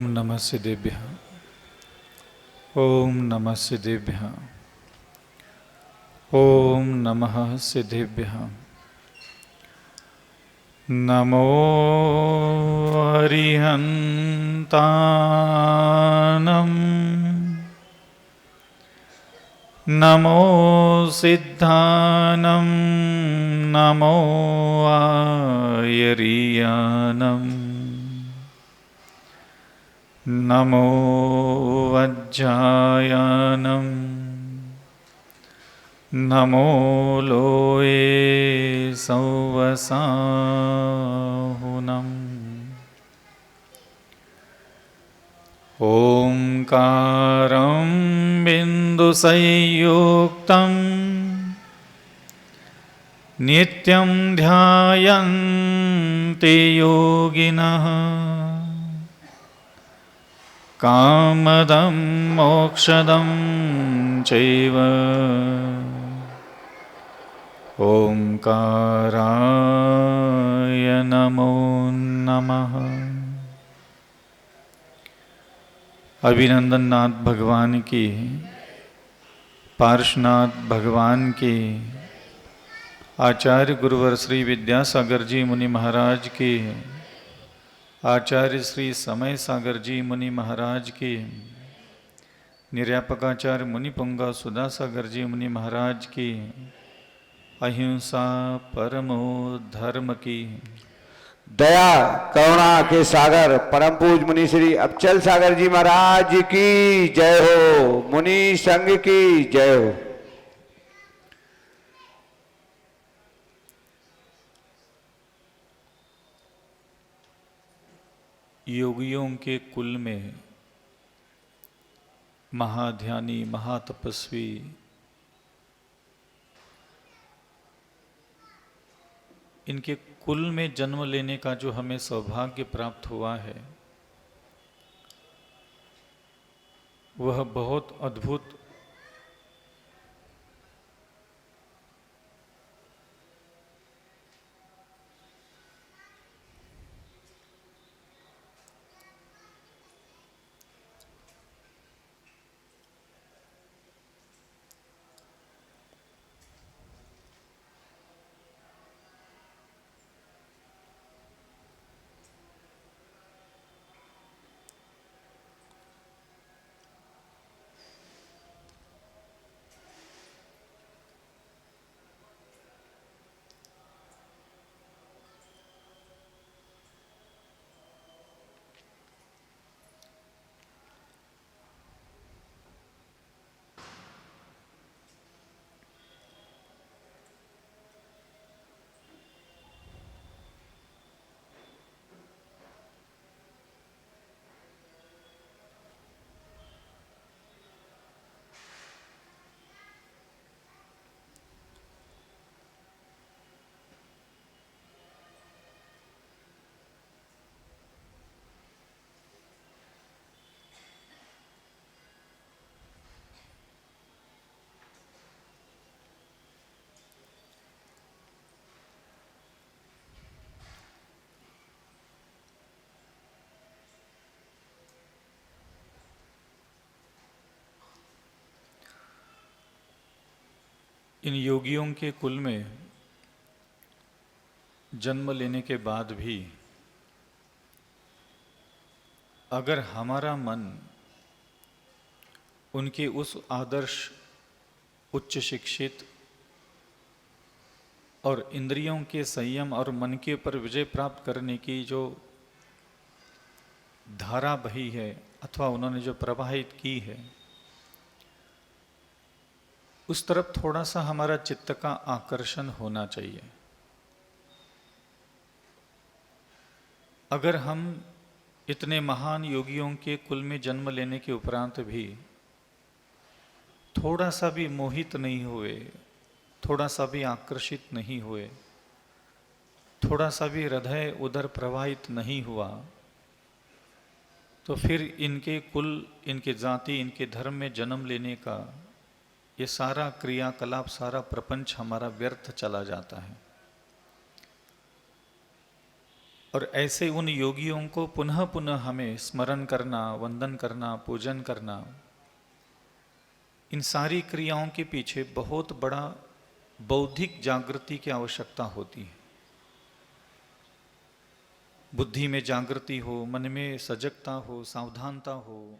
नमः सिद्धेभ्यः। ओम नमः सिद्धेभ्यः। ओम नमः सिद्धेभ्यः। नमो अरिहन्तानं नमो सिद्धानं नमो आयरियानं नमो वज्जायानं नमो लोये संवसाहुनम्। ओंकारं बिन्दुसंयुक्तं नित्यं ध्यायन्ति योगिनः कामदं मोक्षदं चैव ओंकाराय नमो नमः। अभिनंदन नाथ भगवान की, पार्श्वनाथ भगवान की, आचार्य गुरुवर श्री विद्यासागर जी मुनि महाराज की, आचार्य श्री समय सागर जी मुनि महाराज की, निर्यापकाचार्य मुनि पुंगा सुधा सागर जी मुनि महाराज की, अहिंसा परमो धर्म की, दया करुणा के सागर परम पूज मुनि श्री अबचल सागर जी महाराज की जय हो। मुनि संघ की जय हो। योगियों के कुल में महाध्यानी महातपस्वी इनके कुल में जन्म लेने का जो हमें सौभाग्य प्राप्त हुआ है वह बहुत अद्भुत इन योगियों के कुल में जन्म लेने के बाद भी अगर हमारा मन उनके उस आदर्श उच्च शिक्षित और इंद्रियों के संयम और मन के ऊपर विजय प्राप्त करने की जो धारा बही है अथवा उन्होंने जो प्रवाहित की है उस तरफ थोड़ा सा हमारा चित्त का आकर्षण होना चाहिए। अगर हम इतने महान योगियों के कुल में जन्म लेने के उपरांत भी थोड़ा सा भी मोहित नहीं हुए, थोड़ा सा भी आकर्षित नहीं हुए, थोड़ा सा भी हृदय उधर प्रवाहित नहीं हुआ, तो फिर इनके कुल, इनके जाति, इनके धर्म में जन्म लेने का ये सारा क्रियाकलाप, सारा प्रपंच हमारा व्यर्थ चला जाता है। और ऐसे उन योगियों को पुनः पुनः हमें स्मरण करना, वंदन करना, पूजन करना, इन सारी क्रियाओं के पीछे बहुत बड़ा बौद्धिक जागृति की आवश्यकता होती है। बुद्धि में जागृति हो, मन में सजगता हो, सावधानता हो,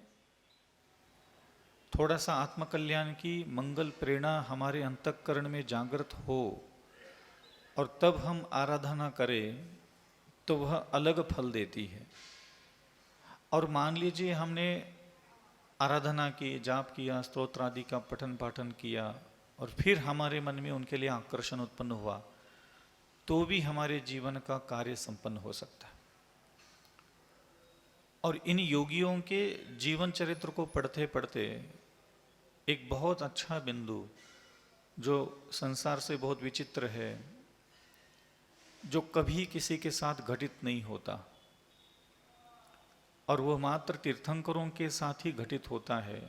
थोड़ा सा आत्मकल्याण की मंगल प्रेरणा हमारे अंतःकरण में जागृत हो, और तब हम आराधना करें तो वह अलग फल देती है। और मान लीजिए हमने आराधना की, जाप किया, स्तोत्र आदि का पठन पाठन किया, और फिर हमारे मन में उनके लिए आकर्षण उत्पन्न हुआ, तो भी हमारे जीवन का कार्य संपन्न हो सकता है। और इन योगियों के जीवन चरित्र को पढ़ते पढ़ते एक बहुत अच्छा बिंदु जो संसार से बहुत विचित्र है, जो कभी किसी के साथ घटित नहीं होता, और वह मात्र तीर्थंकरों के साथ ही घटित होता है,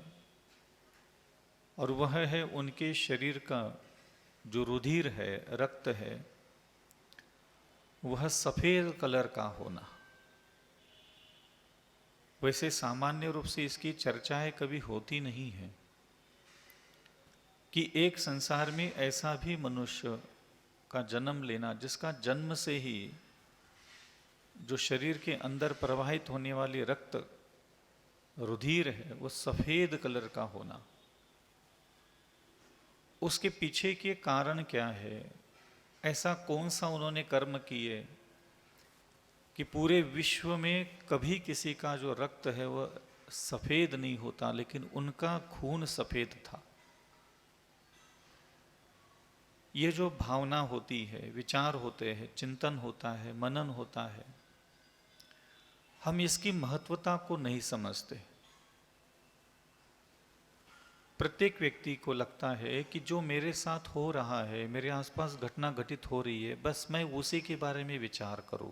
और वह है उनके शरीर का जो रुधिर है, रक्त है, वह सफेद कलर का होना। वैसे सामान्य रूप से इसकी चर्चाएं कभी होती नहीं है कि एक संसार में ऐसा भी मनुष्य का जन्म लेना जिसका जन्म से ही जो शरीर के अंदर प्रवाहित होने वाली रक्त रुधिर है वो सफेद कलर का होना। उसके पीछे के कारण क्या है? ऐसा कौन सा उन्होंने कर्म किए कि पूरे विश्व में कभी किसी का जो रक्त है वह सफेद नहीं होता, लेकिन उनका खून सफेद था। ये जो भावना होती है, विचार होते हैं, चिंतन होता है, मनन होता है, हम इसकी महत्वता को नहीं समझते। प्रत्येक व्यक्ति को लगता है कि जो मेरे साथ हो रहा है, मेरे आसपास घटना घटित हो रही है, बस मैं उसी के बारे में विचार करूं।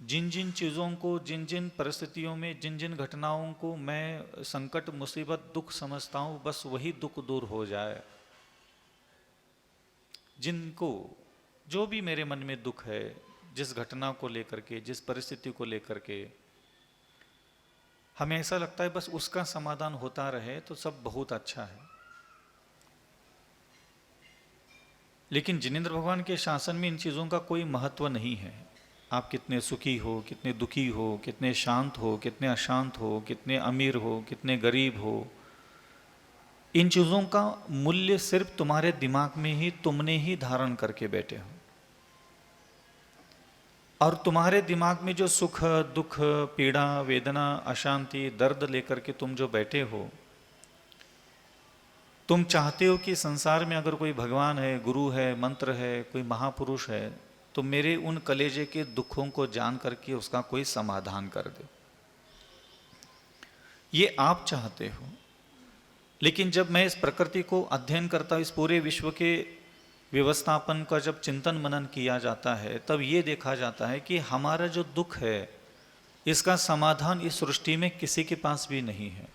जिन जिन चीज़ों को, जिन जिन परिस्थितियों में, जिन जिन घटनाओं को मैं संकट, मुसीबत, दुख समझता हूं, बस वही दुख दूर हो जाए। जिनको जो भी मेरे मन में दुख है, जिस घटना को लेकर के, जिस परिस्थिति को लेकर के, हमें ऐसा लगता है बस उसका समाधान होता रहे तो सब बहुत अच्छा है। लेकिन जिनेंद्र भगवान के शासन में इन चीज़ों का कोई महत्व नहीं है। आप कितने सुखी हो, कितने दुखी हो, कितने शांत हो, कितने अशांत हो, कितने अमीर हो, कितने गरीब हो, इन चीज़ों का मूल्य सिर्फ तुम्हारे दिमाग में ही तुमने ही धारण करके बैठे हो। और तुम्हारे दिमाग में जो सुख, दुख, पीड़ा, वेदना, अशांति, दर्द लेकर के तुम जो बैठे हो, तुम चाहते हो कि संसार में अगर कोई भगवान है, गुरु है, मंत्र है, कोई महापुरुष है, तो मेरे उन कलेजे के दुखों को जान करके उसका कोई समाधान कर दे। ये आप चाहते हो। लेकिन जब मैं इस प्रकृति को अध्ययन करता हूँ, इस पूरे विश्व के व्यवस्थापन का जब चिंतन मनन किया जाता है, तब ये देखा जाता है कि हमारा जो दुख है इसका समाधान इस सृष्टि में किसी के पास भी नहीं है।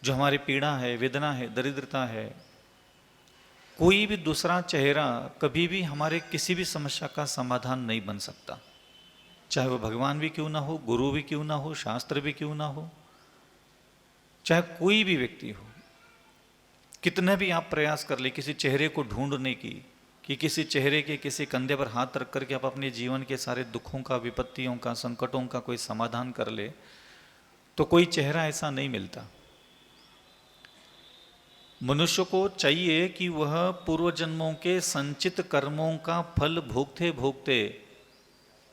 जो हमारी पीड़ा है, वेदना है, दरिद्रता है, कोई भी दूसरा चेहरा कभी भी हमारे किसी भी समस्या का समाधान नहीं बन सकता। चाहे वो भगवान भी क्यों ना हो, गुरु भी क्यों ना हो, शास्त्र भी क्यों ना हो, चाहे कोई भी व्यक्ति हो। कितने भी आप प्रयास कर ले किसी चेहरे को ढूंढने की, कि किसी चेहरे के किसी कंधे पर हाथ रख करके आप अपने जीवन के सारे दुखों का, विपत्तियों का, संकटों का कोई समाधान कर ले, तो कोई चेहरा ऐसा नहीं मिलता। मनुष्य को चाहिए कि वह पूर्व जन्मों के संचित कर्मों का फल भोगते भोगते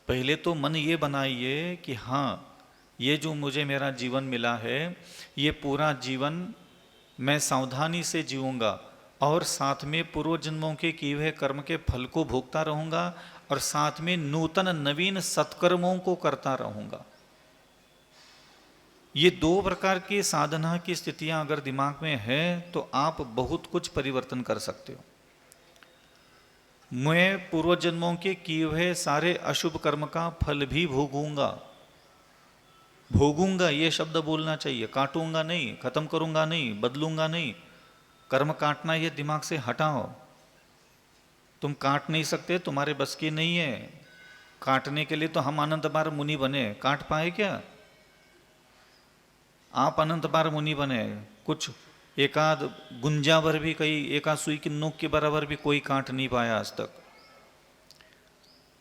पहले तो मन ये बनाइए कि हाँ, ये जो मुझे मेरा जीवन मिला है, ये पूरा जीवन मैं सावधानी से जीऊँगा, और साथ में पूर्व जन्मों के किए हुए कर्म के फल को भोगता रहूँगा, और साथ में नूतन नवीन सत्कर्मों को करता रहूँगा। ये दो प्रकार की साधना की स्थितियां अगर दिमाग में है तो आप बहुत कुछ परिवर्तन कर सकते हो। मैं पूर्व जन्मों के किए हुए सारे अशुभ कर्म का फल भी भोगूंगा। भोगूंगा ये शब्द बोलना चाहिए, काटूंगा नहीं, खत्म करूंगा नहीं, बदलूंगा नहीं। कर्म काटना ये दिमाग से हटाओ। तुम काट नहीं सकते, तुम्हारे बस की नहीं है। काटने के लिए तो हम अनंत बार मुनि बने, काट पाए क्या? आप अनंत बार मुनि बने, कुछ एकाध गुंजा भर भी, कई एकाध सुई की नोक के बराबर भी कोई काट नहीं पाया आज तक।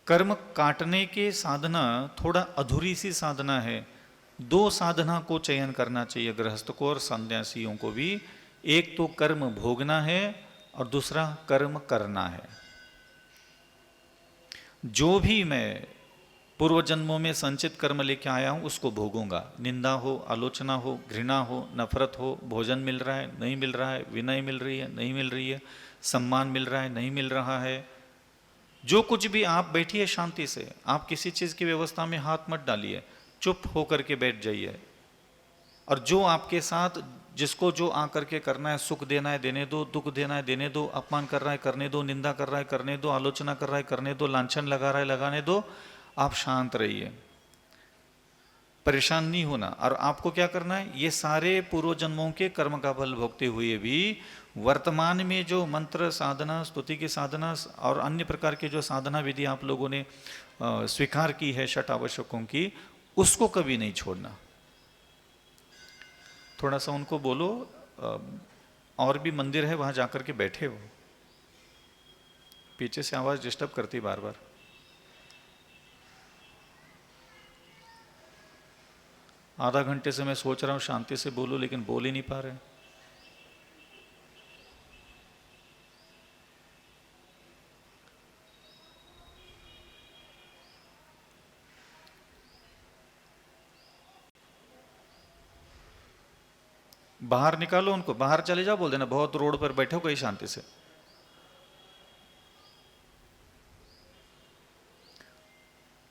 कर्म काटने के साधना थोड़ा अधूरी सी साधना है। दो साधना को चयन करना चाहिए गृहस्थ को और सन्यासियों को भी। एक तो कर्म भोगना है और दूसरा कर्म करना है। जो भी मैं पूर्व जन्मों में संचित कर्म लेके आया हूं उसको भोगूंगा। निंदा हो, आलोचना हो, घृणा हो, नफरत हो, भोजन मिल रहा है नहीं मिल रहा है, विनय मिल रही है नहीं मिल रही है, सम्मान मिल रहा है नहीं मिल रहा है, जो कुछ भी, आप बैठिए शांति से, आप किसी चीज की व्यवस्था में हाथ मत डालिए, चुप होकर के बैठ जाइए। और जो आपके साथ, जिसको जो आकर के करना है, सुख देना है देने दो, दुख देना है देने दो, अपमान कर रहा है करने दो, निंदा कर रहा है करने दो, आलोचना कर रहा है करने दो, लांछन लगा रहा है लगाने दो। आप शांत रहिए, परेशान नहीं होना। और आपको क्या करना है, ये सारे पूर्व जन्मों के कर्म का फल भोगते हुए भी वर्तमान में जो मंत्र साधना, स्तुति की साधना और अन्य प्रकार की जो साधना विधि आप लोगों ने स्वीकार की है षट आवश्यकों की, उसको कभी नहीं छोड़ना। थोड़ा सा उनको बोलो, और भी मंदिर है वहां जाकर के बैठे हो। पीछे से आवाज डिस्टर्ब करती बार बार। आधा घंटे से मैं सोच रहा हूं शांति से बोलूं, लेकिन बोल ही नहीं पा रहे। बाहर निकालो उनको, बाहर चले जाओ, बोल देना बहुत रोड पर बैठे हो कहीं शांति से।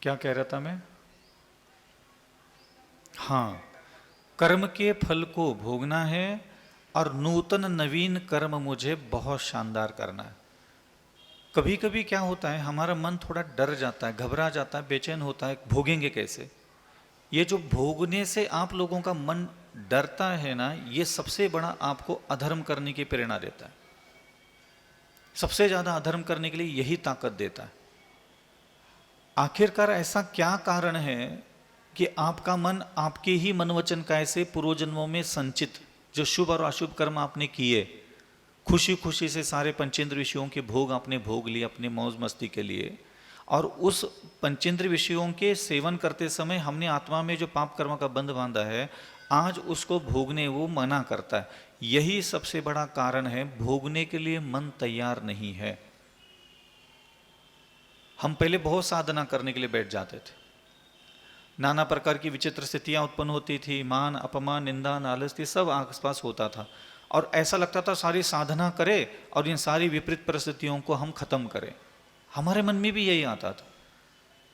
क्या कह रहा था मैं? हाँ, कर्म के फल को भोगना है और नूतन नवीन कर्म मुझे बहुत शानदार करना है। कभी कभी क्या होता है, हमारा मन थोड़ा डर जाता है, घबरा जाता है, बेचैन होता है, भोगेंगे कैसे। ये जो भोगने से आप लोगों का मन डरता है ना, ये सबसे बड़ा आपको अधर्म करने की प्रेरणा देता है। सबसे ज्यादा अधर्म करने के लिए यही ताकत देता है। आखिरकार ऐसा क्या कारण है कि आपका मन आपके ही मनवचन काय से पूर्व जन्मों में संचित जो शुभ और अशुभ कर्म आपने किए, खुशी खुशी से सारे पंचेंद्र विषयों के भोग आपने भोग लिए अपने मौज मस्ती के लिए, और उस पंचेंद्र विषयों के सेवन करते समय हमने आत्मा में जो पाप कर्म का बंध बांधा है, आज उसको भोगने वो मना करता है। यही सबसे बड़ा कारण है, भोगने के लिए मन तैयार नहीं है। हम पहले बहुत साधना करने के लिए बैठ जाते थे, नाना प्रकार की विचित्र स्थितियां उत्पन्न होती थी, मान अपमान निंदा नालस्ती सब आसपास होता था, और ऐसा लगता था सारी साधना करे और इन सारी विपरीत परिस्थितियों को हम खत्म करें। हमारे मन में भी यही आता था।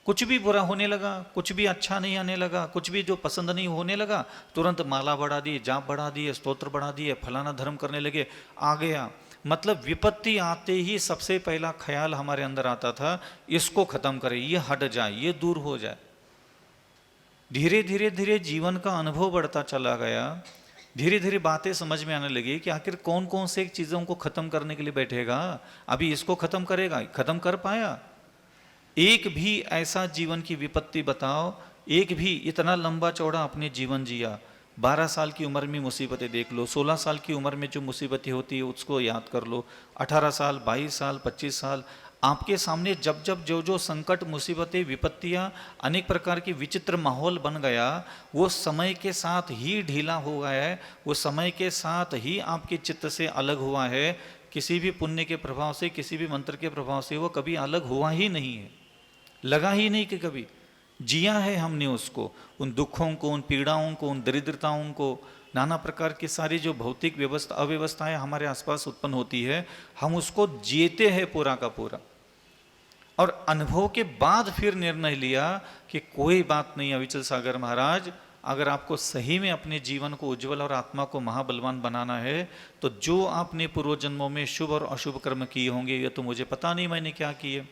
कुछ भी बुरा होने लगा, कुछ भी अच्छा नहीं आने लगा, कुछ भी जो पसंद नहीं होने लगा, तुरंत माला बढ़ा दी, जाप बढ़ा दिए, स्तोत्र बढ़ा दिए, फलाना धर्म करने लगे, आ गया। मतलब विपत्ति आते ही सबसे पहला ख्याल हमारे अंदर आता था, इसको खत्म करें, ये हट जाए, ये दूर हो जाए। धीरे धीरे धीरे जीवन का अनुभव बढ़ता चला गया, धीरे धीरे बातें समझ में आने लगी कि आखिर कौन कौन से चीजों को खत्म करने के लिए बैठेगा। अभी इसको खत्म करेगा, खत्म कर पाया? एक भी ऐसा जीवन की विपत्ति बताओ, एक भी इतना लंबा चौड़ा अपने जीवन जिया। 12 साल की उम्र में मुसीबतें देख लो, 16 साल की उम्र में जो मुसीबतें होती है उसको याद कर लो, 18 साल 22 साल 25 साल आपके सामने जब जब जो जो संकट मुसीबतें विपत्तियां अनेक प्रकार की विचित्र माहौल बन गया, वो समय के साथ ही ढीला हो गया है, वो समय के साथ ही आपके चित्त से अलग हुआ है। किसी भी पुण्य के प्रभाव से, किसी भी मंत्र के प्रभाव से वो कभी अलग हुआ ही नहीं है, लगा ही नहीं कि कभी जिया है हमने उसको, उन दुखों को, उन पीड़ाओं को, उन दरिद्रताओं को, नाना प्रकार की सारी जो भौतिक व्यवस्था अव्यवस्थाएं हमारे आसपास उत्पन्न होती है, हम उसको जीते हैं पूरा का पूरा। और अनुभव के बाद फिर निर्णय लिया कि कोई बात नहीं अविचल सागर महाराज, अगर आपको सही में अपने जीवन को उज्जवल और आत्मा को महाबलवान बनाना है, तो जो आपने पूर्व जन्मों में शुभ और अशुभ कर्म किए होंगे, ये तो मुझे पता नहीं मैंने क्या किए,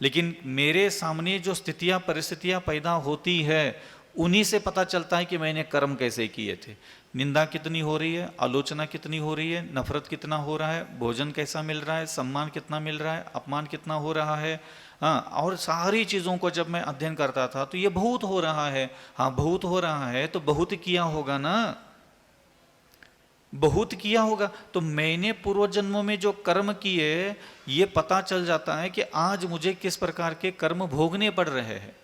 लेकिन मेरे सामने जो स्थितियां परिस्थितियां पैदा होती है उन्हीं से पता चलता है कि मैंने कर्म कैसे किए थे। निंदा कितनी हो रही है, आलोचना कितनी हो रही है, नफरत कितना हो रहा है, भोजन कैसा मिल रहा है, सम्मान कितना मिल रहा है, अपमान कितना हो रहा है। हाँ, और सारी चीज़ों को जब मैं अध्ययन करता था तो ये बहुत हो रहा है। हाँ, बहुत हो रहा है तो बहुत किया होगा ना, बहुत किया होगा। तो मैंने पूर्व जन्मों में जो कर्म किए, ये पता चल जाता है कि आज मुझे किस प्रकार के कर्म भोगने पड़ रहे हैं।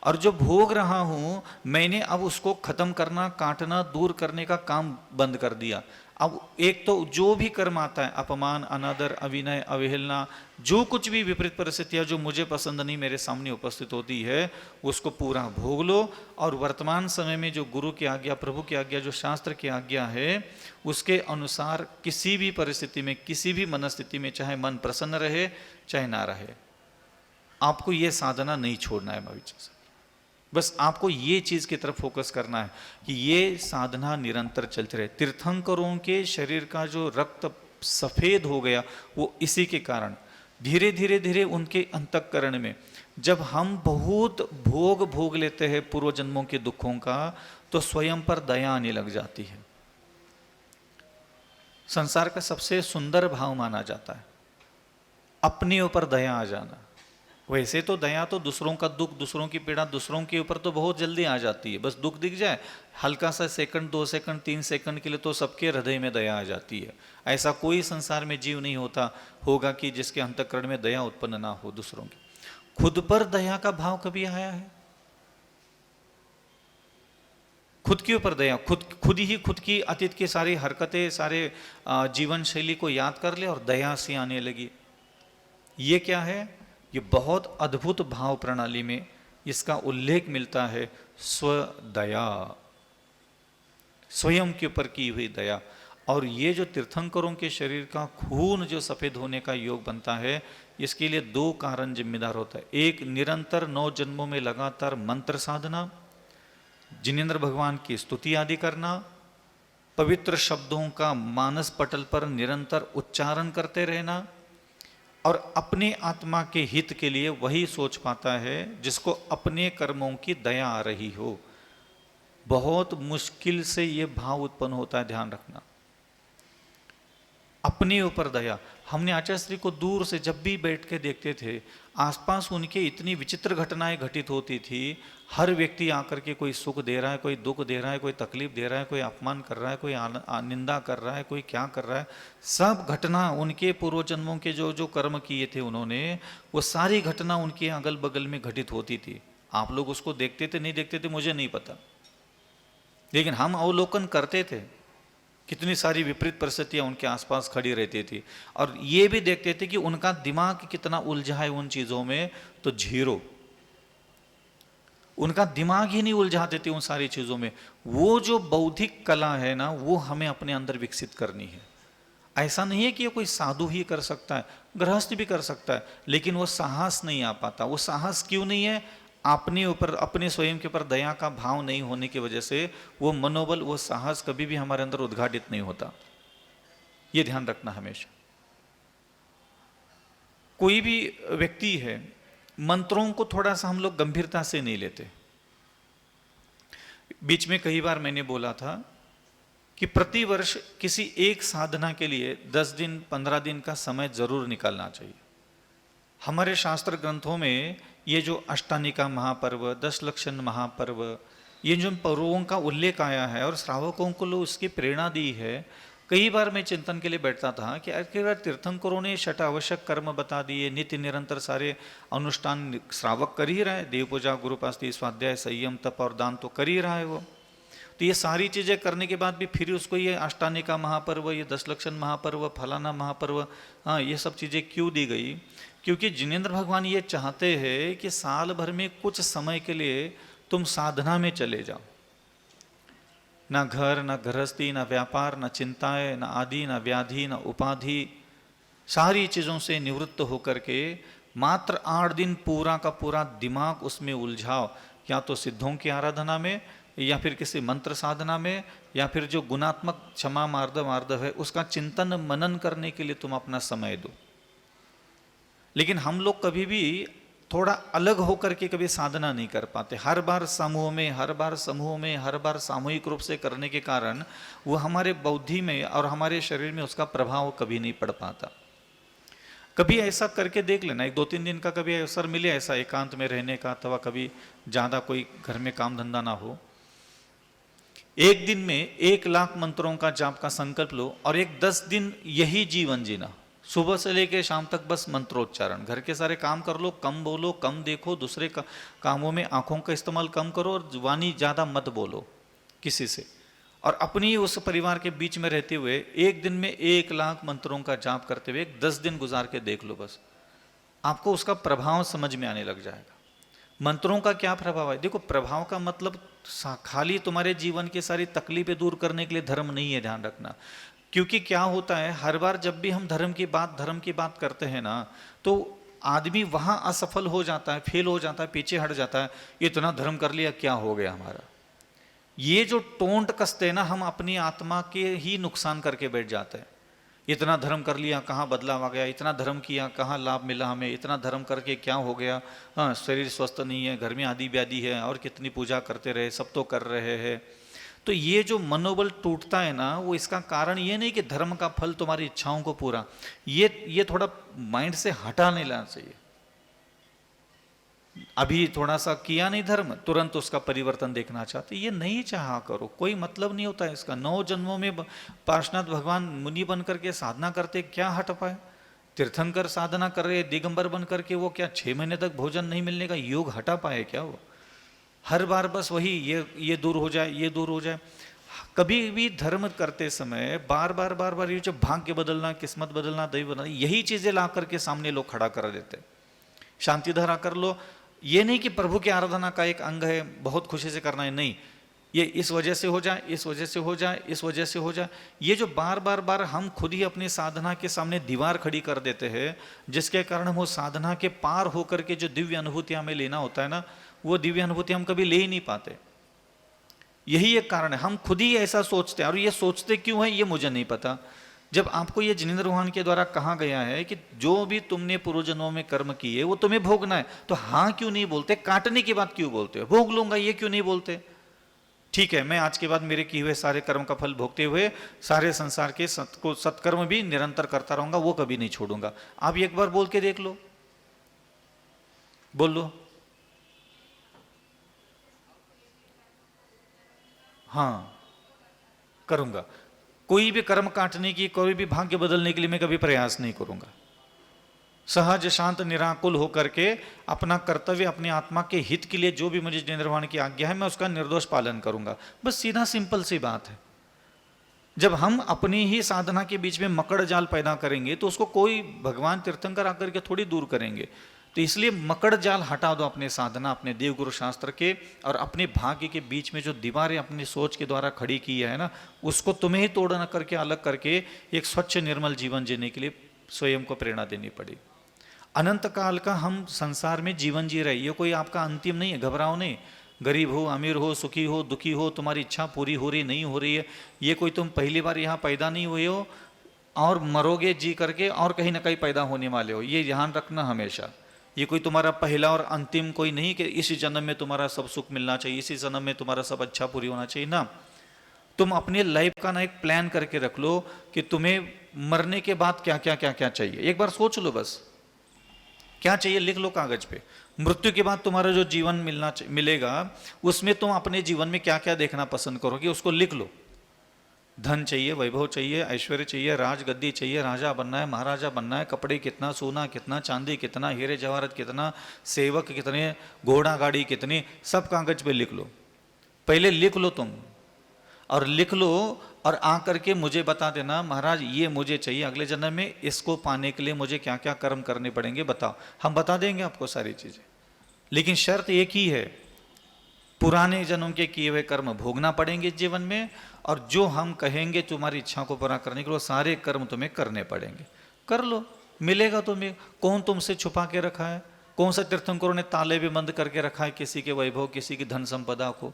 और जो भोग रहा हूं मैंने अब उसको खत्म करना, काटना, दूर करने का काम बंद कर दिया। अब एक तो जो भी कर्म आता है, अपमान, अनादर, अविनय, अवहेलना, जो कुछ भी विपरीत परिस्थितियां जो मुझे पसंद नहीं मेरे सामने उपस्थित होती है, उसको पूरा भोग लो। और वर्तमान समय में जो गुरु की आज्ञा, प्रभु की आज्ञा, जो शास्त्र की आज्ञा है, उसके अनुसार किसी भी परिस्थिति में, किसी भी मनस्थिति में, चाहे मन प्रसन्न रहे चाहे ना रहे, आपको ये साधना नहीं छोड़ना है भविष्य से। बस आपको ये चीज की तरफ फोकस करना है कि ये साधना निरंतर चलती रहे। तीर्थंकरों के शरीर का जो रक्त सफेद हो गया वो इसी के कारण। धीरे धीरे धीरे उनके अंतःकरण में जब हम बहुत भोग लेते हैं पूर्व जन्मों के दुखों का, तो स्वयं पर दया आने लग जाती है। संसार का सबसे सुंदर भाव माना जाता है अपने ऊपर दया आ जाना। वैसे तो दया तो दूसरों का दुख, दूसरों की पीड़ा, दूसरों के ऊपर तो बहुत जल्दी आ जाती है। बस दुख दिख जाए, हल्का सा सेकंड, 2 सेकंड, 3 सेकंड के लिए तो सबके हृदय में दया आ जाती है। ऐसा कोई संसार में जीव नहीं होगा कि जिसके अंतःकरण में दया उत्पन्न ना हो दूसरों की। खुद पर दया का भाव कभी आया है? खुद के ऊपर दया, खुद ही खुद की अतीत की सारी हरकतें, सारे जीवन शैली को याद कर ले और दया से आने लगी। ये क्या है? ये बहुत अद्भुत भाव प्रणाली में इसका उल्लेख मिलता है। स्वदया, स्वयं के ऊपर की हुई दया। और ये जो तीर्थंकरों के शरीर का खून जो सफेद होने का योग बनता है, इसके लिए 2 कारण जिम्मेदार होता है। एक, निरंतर 9 जन्मों में लगातार मंत्र साधना, जिनेंद्र भगवान की स्तुति आदि करना, पवित्र शब्दों का मानस पटल पर निरंतर उच्चारण करते रहना, और अपने आत्मा के हित के लिए वही सोच पाता है जिसको अपने कर्मों की दया आ रही हो। बहुत मुश्किल से ये भाव उत्पन्न होता है, ध्यान रखना। अपने ऊपर दया। हमने आचार्य श्री को दूर से जब भी बैठ के देखते थे, आसपास उनके इतनी विचित्र घटनाएं घटित होती थी। हर व्यक्ति आकर के कोई सुख दे रहा है, कोई दुख दे रहा है, कोई तकलीफ दे रहा है, कोई अपमान कर रहा है, कोई निंदा कर रहा है, कोई क्या कर रहा है। सब घटना उनके पूर्व जन्मों के जो जो कर्म किए थे उन्होंने, वो सारी घटना उनके अगल बगल में घटित होती थी। आप लोग उसको देखते थे नहीं देखते थे मुझे नहीं पता, लेकिन हम अवलोकन करते थे। कितनी सारी विपरीत परिस्थितियां उनके आसपास खड़ी रहती थी, और ये भी देखते थे कि उनका दिमाग कितना उलझा है उन चीजों में, तो 0। उनका दिमाग ही नहीं उलझाते थे उन सारी चीजों में। वो जो बौद्धिक कला है ना, वो हमें अपने अंदर विकसित करनी है। ऐसा नहीं है कि ये कोई साधु ही कर सकता है, गृहस्थ भी कर सकता है, लेकिन वो साहस नहीं आ पाता। वो साहस क्यों नहीं है? अपने ऊपर, अपने स्वयं के ऊपर दया का भाव नहीं होने की वजह से वो मनोबल, वो साहस कभी भी हमारे अंदर उद्घाटित नहीं होता। ये ध्यान रखना हमेशा। कोई भी व्यक्ति है, मंत्रों को थोड़ा सा हम लोग गंभीरता से नहीं लेते। बीच में कई बार मैंने बोला था कि प्रतिवर्ष किसी एक साधना के लिए 10 दिन 15 दिन का समय जरूर निकालना चाहिए। हमारे शास्त्र ग्रंथों में ये जो अष्टानिका महापर्व, 10 लक्षण महापर्व, ये जो पर्वों का उल्लेख आया है और श्रावकों को लोग उसकी प्रेरणा दी है। कई बार मैं चिंतन के लिए बैठता था कि आखिर तीर्थंकरों ने 6 आवश्यक कर्म बता दिए, नित्य निरंतर सारे अनुष्ठान श्रावक कर ही रहा है, देव पूजा, गुरुपास्ति, स्वाध्याय, संयम, तप और दान तो कर ही रहा है वो। तो ये सारी चीज़ें करने के बाद भी फिर उसको ये अष्टानिका महापर्व, ये 10 लक्षण महापर्व, फलाना महापर्व, हाँ, ये सब चीज़ें क्यों दी गई? क्योंकि जिनेंद्र भगवान ये चाहते हैं कि साल भर में कुछ समय के लिए तुम साधना में चले जाओ। ना घर, ना गृहस्थी, ना व्यापार, ना चिंताएं, ना आदि, ना व्याधि, ना उपाधि, सारी चीज़ों से निवृत्त होकर के मात्र 8 दिन पूरा का पूरा दिमाग उसमें उलझाओ, या तो सिद्धों की आराधना में, या फिर किसी मंत्र साधना में, या फिर जो गुणात्मक क्षमा मार्दव है उसका चिंतन मनन करने के लिए तुम अपना समय दो। लेकिन हम लोग कभी भी थोड़ा अलग होकर के कभी साधना नहीं कर पाते। हर बार समूह में, हर बार समूह में, हर बार सामूहिक रूप से करने के कारण वो हमारे बुद्धि में और हमारे शरीर में उसका प्रभाव कभी नहीं पड़ पाता। कभी ऐसा करके देख लेना, 1-2-3 दिन का कभी अवसर मिले ऐसा एकांत में रहने का, अथवा कभी ज़्यादा कोई घर में काम धंधा ना हो, एक दिन में 1 लाख मंत्रों का जाप का संकल्प लो और एक 10 दिन यही जीवन जीना, सुबह से लेकर शाम तक बस मंत्रोच्चारण। घर के सारे काम कर लो, कम बोलो, कम देखो, दूसरे कामों में आंखों का इस्तेमाल कम करो और वाणी ज़्यादा मत बोलो किसी से। और अपनी उस परिवार के बीच में रहते हुए एक दिन में 1 लाख मंत्रों का जाप करते हुए 10 दिन गुजार के देख लो, बस आपको उसका प्रभाव समझ में आने लग जाएगा। मंत्रों का क्या प्रभाव है? देखो, प्रभाव का मतलब खाली तुम्हारे जीवन की सारी तकलीफें दूर करने के लिए धर्म नहीं है, ध्यान रखना। क्योंकि क्या होता है, हर बार जब भी हम धर्म की बात करते हैं ना, तो आदमी वहां असफल हो जाता है, फेल हो जाता है, पीछे हट जाता है। इतना धर्म कर लिया, क्या हो गया हमारा? ये जो टोंट कसते हैं ना, हम अपनी आत्मा के ही नुकसान करके बैठ जाते हैं। इतना धर्म कर लिया, कहाँ बदलाव आ गया? इतना धर्म किया, कहाँ लाभ मिला हमें? इतना धर्म करके क्या हो गया? हाँ, शरीर स्वस्थ नहीं है, घर में आदि व्याधि है, और कितनी पूजा करते रहे, सब तो कर रहे हैं। तो ये जो मनोबल टूटता है ना, वो इसका कारण ये नहीं कि धर्म का फल तुम्हारी इच्छाओं को पूरा, ये थोड़ा माइंड से हटा नहीं लाना चाहिए। अभी थोड़ा सा किया नहीं धर्म, तुरंत उसका परिवर्तन देखना चाहते, ये नहीं चाहा करो, कोई मतलब नहीं होता है इसका। 9 जन्मों में पार्श्वनाथ भगवान मुनि बन करके साधना करते, क्या हट पाए? तीर्थंकर साधना कर रहे, दिगंबर बन करके वो क्या 6 महीने तक भोजन नहीं मिलने का योग हटा पाए क्या? वो हर बार बस वही ये दूर हो जाए, ये दूर हो जाए। कभी भी धर्म करते समय बार बार ये जो भाग्य बदलना, किस्मत बदलना, दैव बदलना, यही चीजें ला करके सामने लोग खड़ा कर देते। शांति धारा कर लो, ये नहीं कि प्रभु की आराधना का एक अंग है, बहुत खुशी से करना है, नहीं, ये इस वजह से हो जाए, इस वजह से हो जाए, इस वजह से हो जाए। ये जो बार हम खुद ही अपनी साधना के सामने दीवार खड़ी कर देते हैं, जिसके कारण हम वो साधना के पार होकर के जो दिव्य अनुभूति हमें लेना होता है ना, वो दिव्य अनुभूति हम कभी ले ही नहीं पाते। यही एक कारण है, हम खुद ही ऐसा सोचते हैं। और ये सोचते क्यों है ये मुझे नहीं पता। जब आपको ये जिनेंद्र रोहन के द्वारा कहा गया है कि जो भी तुमने पूर्व जन्मों में कर्म किए वो तुम्हें भोगना है, तो हाँ क्यों नहीं बोलते? काटने की बात क्यों बोलते हो? भोग लूंगा ये क्यों नहीं बोलते? ठीक है, मैं आज के बाद मेरे किए हुए सारे कर्म का फल भोगते हुए सारे संसार के सत्कर्म भी निरंतर करता रहूंगा, वो कभी नहीं छोड़ूंगा। आप एक बार बोल के देख लो, बोल लो, हाँ करूंगा। कोई भी कर्म काटने की, कोई भी भाग्य बदलने के लिए मैं कभी प्रयास नहीं करूंगा। सहज शांत निराकुल होकर के अपना कर्तव्य, अपनी आत्मा के हित के लिए जो भी मुझे निर्वहन की आज्ञा है, मैं उसका निर्दोष पालन करूंगा। बस सीधा सिंपल सी बात है। जब हम अपनी ही साधना के बीच में मकड़ जाल पैदा करेंगे तो उसको कोई भगवान तीर्थंकर आकर के थोड़ी दूर करेंगे। तो इसलिए मकड़ जाल हटा दो अपने साधना, अपने देवगुरु शास्त्र के और अपने भाग्य के बीच में जो दीवारें अपनी सोच के द्वारा खड़ी की है ना, उसको तुम्हें ही तोड़ना करके, अलग करके एक स्वच्छ निर्मल जीवन जीने के लिए स्वयं को प्रेरणा देनी पड़ी। अनंत काल का हम संसार में जीवन जी रहे, ये कोई आपका अंतिम नहीं है, घबराओ नहीं। गरीब हो, अमीर हो, सुखी हो, दुखी हो, तुम्हारी इच्छा पूरी हो रही नहीं हो रही है, ये कोई तुम पहली बार यहाँ पैदा नहीं हुए हो और मरोगे जी करके और कहीं ना कहीं पैदा होने वाले हो, ये ध्यान रखना हमेशा। ये कोई तुम्हारा पहला और अंतिम कोई नहीं कि इसी जन्म में तुम्हारा सब सुख मिलना चाहिए, इसी जन्म में तुम्हारा सब अच्छा पूरी होना चाहिए ना। तुम अपने लाइफ का ना एक प्लान करके रख लो कि तुम्हें मरने के बाद क्या क्या क्या क्या चाहिए, एक बार सोच लो, बस क्या चाहिए लिख लो कागज पे। मृत्यु के बाद तुम्हारा जो जीवन मिलेगा उसमें तुम अपने जीवन में क्या क्या देखना पसंद करोगे, उसको लिख लो। धन चाहिए, वैभव चाहिए, ऐश्वर्य चाहिए, राजगद्दी चाहिए, राजा बनना है, महाराजा बनना है, कपड़े कितना, सोना कितना, चांदी कितना, हीरे जवाहरत कितना, सेवक कितने, घोड़ा गाड़ी कितनी, सब कागज पे लिख लो। पहले लिख लो तुम, और लिख लो और आकर के मुझे बता देना, महाराज ये मुझे चाहिए, अगले जन्म में इसको पाने के लिए मुझे क्या क्या कर्म करने पड़ेंगे बताओ। हम बता देंगे आपको सारी चीजें, लेकिन शर्त एक ही है, पुराने जन्म के किए हुए कर्म भोगना पड़ेंगे जीवन में, और जो हम कहेंगे तुम्हारी इच्छा को पूरा करने के लिए सारे कर्म तुम्हें करने पड़ेंगे। कर लो, मिलेगा तुम्हें। कौन तुमसे छुपा के रखा है? कौन सा तीर्थंकरों ने ताले भी बंद करके रखा है किसी के वैभव, किसी की धन संपदा को?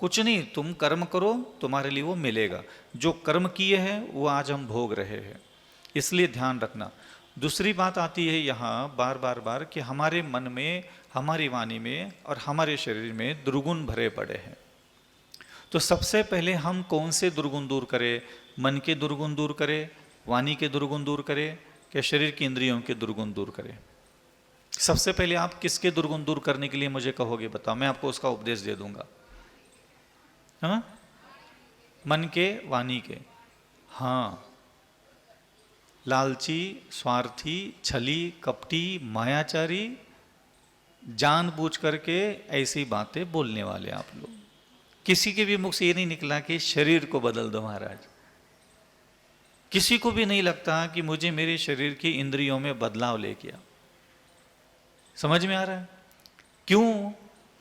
कुछ नहीं, तुम कर्म करो, तुम्हारे लिए वो मिलेगा। जो कर्म किए हैं वो आज हम भोग रहे हैं, इसलिए ध्यान रखना। दूसरी बात आती है यहाँ बार बार बार कि हमारे मन में, हमारी वाणी में और हमारे शरीर में दुर्गुण भरे पड़े हैं। तो सबसे पहले हम कौन से दुर्गुण दूर करें? मन के दुर्गुण दूर करें, वाणी के दुर्गुण दूर करें, कि शरीर की इंद्रियों के दुर्गुण दूर करें? सबसे पहले आप किसके दुर्गुण दूर करने के लिए मुझे कहोगे? बताओ, मैं आपको उसका उपदेश दे दूंगा। हाँ, मन के, वाणी के। हाँ, लालची, स्वार्थी, छली, कपटी, मायाचारी, जानबूझ करके ऐसी बातें बोलने वाले आप लोग। किसी के भी मुख से ये नहीं निकला कि शरीर को बदल दो महाराज। किसी को भी नहीं लगता कि मुझे मेरे शरीर की इंद्रियों में बदलाव लेके आ। समझ में आ रहा है? क्यों?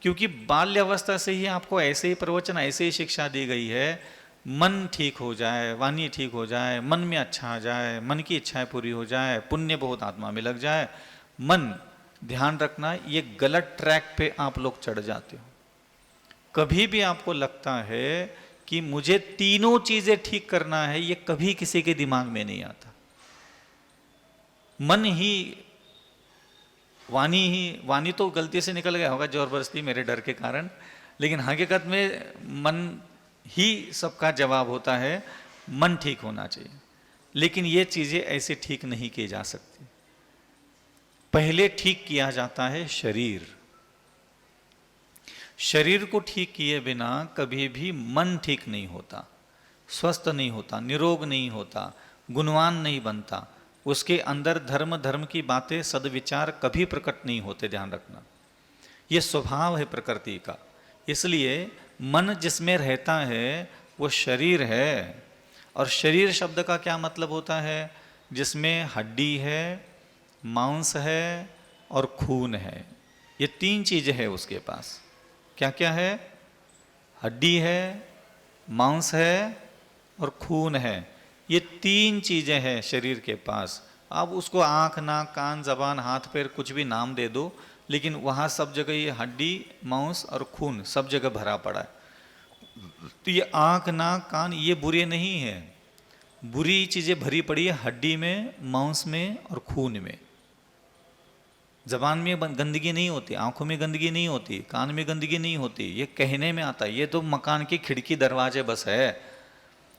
क्योंकि बाल्यावस्था से ही आपको ऐसे ही प्रवचन, ऐसे ही शिक्षा दी गई है, मन ठीक हो जाए, वाणी ठीक हो जाए, मन में अच्छा आ जाए, मन की इच्छाएं पूरी हो जाए, पुण्य बहुत आत्मा में लग जाए। मन, ध्यान रखना, ये गलत ट्रैक पे आप लोग चढ़ जाते हो। कभी भी आपको लगता है कि मुझे तीनों चीजें ठीक करना है, ये कभी किसी के दिमाग में नहीं आता। मन ही, वाणी तो गलती से निकल गया होगा जबरदस्ती मेरे डर के कारण, लेकिन हकीकत में मन ही सबका जवाब होता है। मन ठीक होना चाहिए, लेकिन ये चीजें ऐसे ठीक नहीं की जा सकती। पहले ठीक किया जाता है शरीर। शरीर को ठीक किए बिना कभी भी मन ठीक नहीं होता, स्वस्थ नहीं होता, निरोग नहीं होता, गुणवान नहीं बनता। उसके अंदर धर्म की बातें, सद्विचार कभी प्रकट नहीं होते। ध्यान रखना, ये स्वभाव है प्रकृति का। इसलिए मन जिसमें रहता है वो शरीर है। और शरीर शब्द का क्या मतलब होता है? जिसमें हड्डी है, मांस है और खून है। ये तीन चीजें हैं उसके पास। क्या क्या है? हड्डी है, मांस है और खून है। ये तीन चीजें हैं शरीर के पास। अब उसको आँख, नाक, कान, जबान, हाथ, पैर कुछ भी नाम दे दो, लेकिन वहाँ सब जगह ये हड्डी, मांस और खून सब जगह भरा पड़ा है। तो ये आँख, नाक, कान ये बुरे नहीं है। बुरी चीजें भरी पड़ी है हड्डी में, मांस में और खून में। जबान में गंदगी नहीं होती, आंखों में गंदगी नहीं होती, कान में गंदगी नहीं होती। ये कहने में आता है। ये तो मकान की खिड़की दरवाजे बस है।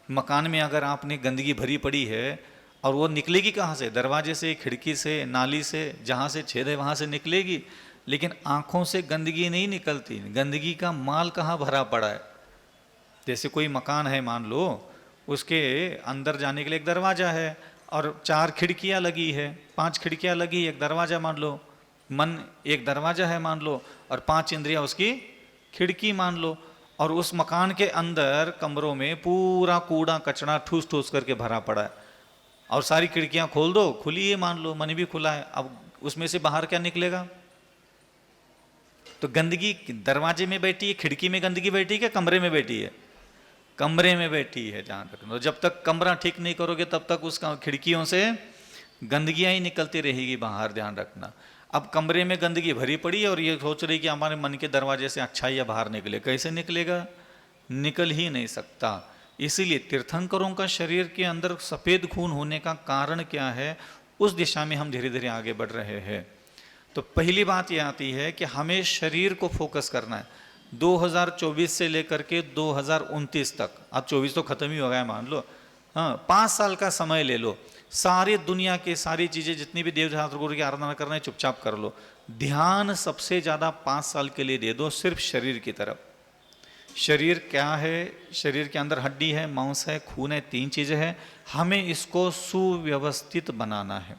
मकान में अगर आपने गंदगी भरी पड़ी है और वो निकलेगी कहाँ से? दरवाजे से, खिड़की से, नाली से, जहाँ से छेद है वहाँ से निकलेगी। लेकिन आँखों से गंदगी नहीं निकलती। गंदगी का माल कहाँ भरा पड़ा है? जैसे कोई मकान है मान लो, उसके अंदर जाने के लिए एक दरवाज़ा है और 4 खिड़कियाँ लगी है, 5 खिड़कियाँ लगी, एक दरवाज़ा मान लो। मन एक दरवाज़ा है मान लो और 5 इंद्रियाँ उसकी खिड़की मान लो। और उस मकान के अंदर कमरों में पूरा कूड़ा कचरा ठूस ठूस करके भरा पड़ा है। और सारी खिड़कियां खोल दो, खुली है मान लो, मन भी खुला है। अब उसमें से बाहर क्या निकलेगा? तो गंदगी दरवाजे में बैठी है, खिड़की में गंदगी बैठी है क्या कमरे में बैठी है? कमरे में बैठी है। ध्यान रखना, जब तक कमरा ठीक नहीं करोगे तब तक उसका खिड़कियों से गंदगियां ही निकलती रहेगी बाहर। ध्यान रखना। अब कमरे में गंदगी भरी पड़ी है और ये सोच रही कि हमारे मन के दरवाजे से अच्छाई बाहर निकले। कैसे निकलेगा? निकल ही नहीं सकता। इसीलिए तीर्थंकरों का शरीर के अंदर सफ़ेद खून होने का कारण क्या है, उस दिशा में हम धीरे धीरे आगे बढ़ रहे हैं। तो पहली बात यह आती है कि हमें शरीर को फोकस करना है। 2024 से लेकर के 2029 तक, अब 24 तो खत्म ही हो गया मान लो, हाँ 5 साल का समय ले लो। सारी दुनिया के सारी चीज़ें जितनी भी देव शास्त्र गुरु की आराधना करना है चुपचाप कर लो। ध्यान सबसे ज़्यादा 5 साल के लिए दे दो सिर्फ शरीर की तरफ। शरीर क्या है? शरीर के अंदर हड्डी है, मांस है, खून है, 3 चीज़ें हैं। हमें इसको सुव्यवस्थित बनाना है।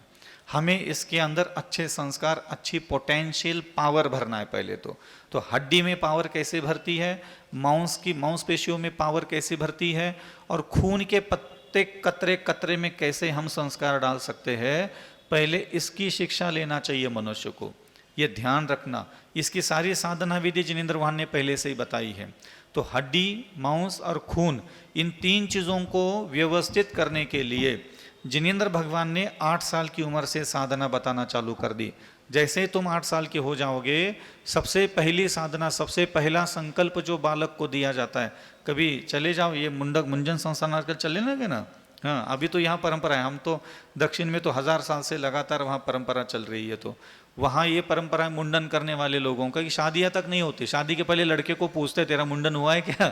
हमें इसके अंदर अच्छे संस्कार, अच्छी पोटेंशियल पावर भरना है पहले तो हड्डी में पावर कैसे भरती है, मांसपेशियों में पावर कैसे भरती है, और खून के प्रत्येक कतरे कतरे में कैसे हम संस्कार डाल सकते हैं, पहले इसकी शिक्षा लेना चाहिए मनुष्य को। ये ध्यान रखना। इसकी सारी साधना विधि जिनेंद्र वाहन ने पहले से ही बताई है। तो हड्डी, मांस और खून, इन 3 चीज़ों को व्यवस्थित करने के लिए जिनेंद्र भगवान ने 8 साल की उम्र से साधना बताना चालू कर दी। जैसे तुम 8 साल के हो जाओगे, सबसे पहली साधना, सबसे पहला संकल्प जो बालक को दिया जाता है, कभी चले जाओ, ये मुंडन संस्थान आजकल चलने लगे ना, हाँ, अभी तो यहाँ परंपरा है। हम तो दक्षिण में तो 1000 साल से लगातार वहाँ परंपरा चल रही है। तो वहाँ ये परंपरा है मुंडन करने वाले लोगों का कि शादियाँ तक नहीं होती। शादी के पहले लड़के को पूछते तेरा मुंडन हुआ है क्या,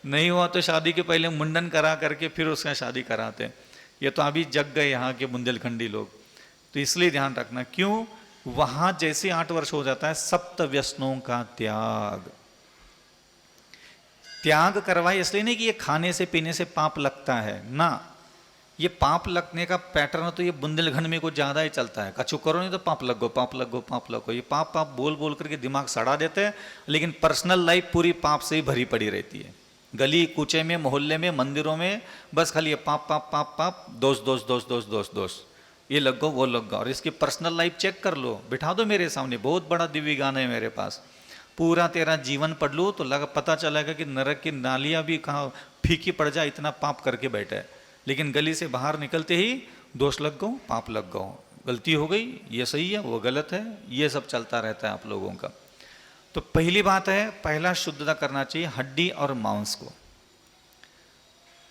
नहीं हुआ तो शादी के पहले मुंडन करा करके फिर उसका शादी कराते। ये तो अभी जग गए यहाँ के बुंदेलखंडी लोग। तो इसलिए ध्यान रखना, क्यों, वहाँ जैसे 8 वर्ष हो जाता है सप्त व्यसनों का त्याग। त्याग करवाए इसलिए नहीं कि ये खाने से पीने से पाप लगता है ना, ये पाप लगने का पैटर्न तो ये बुंदेलखंड में कुछ ज्यादा ही चलता है। कछु करो नहीं तो पाप लगो, पाप लगो, पाप लगो। ये पाप पाप बोल बोल करके दिमाग सड़ा देते हैं, लेकिन पर्सनल लाइफ पूरी पाप से ही भरी पड़ी रहती है। गली कूचे में, मोहल्ले में, मंदिरों में बस खाली ये पाप पाप पाप पाप, दोष दोष दोष दोष दोष दोष, ये लग गो वो लग गो। और इसकी पर्सनल लाइफ चेक कर लो, बिठा दो मेरे सामने, बहुत बड़ा दिव्य गान है मेरे पास, पूरा तेरा जीवन पढ़ लो तो पता चलेगा कि नरक की नालियां भी कहाँ फीकी पड़ जाए, इतना पाप करके बैठा है। लेकिन गली से बाहर निकलते ही दोष लग गो, पाप लग गो, गलती हो गई, ये सही है वो गलत है, ये सब चलता रहता है आप लोगों का। तो पहली बात है, पहला शुद्धता करना चाहिए हड्डी और मांस को।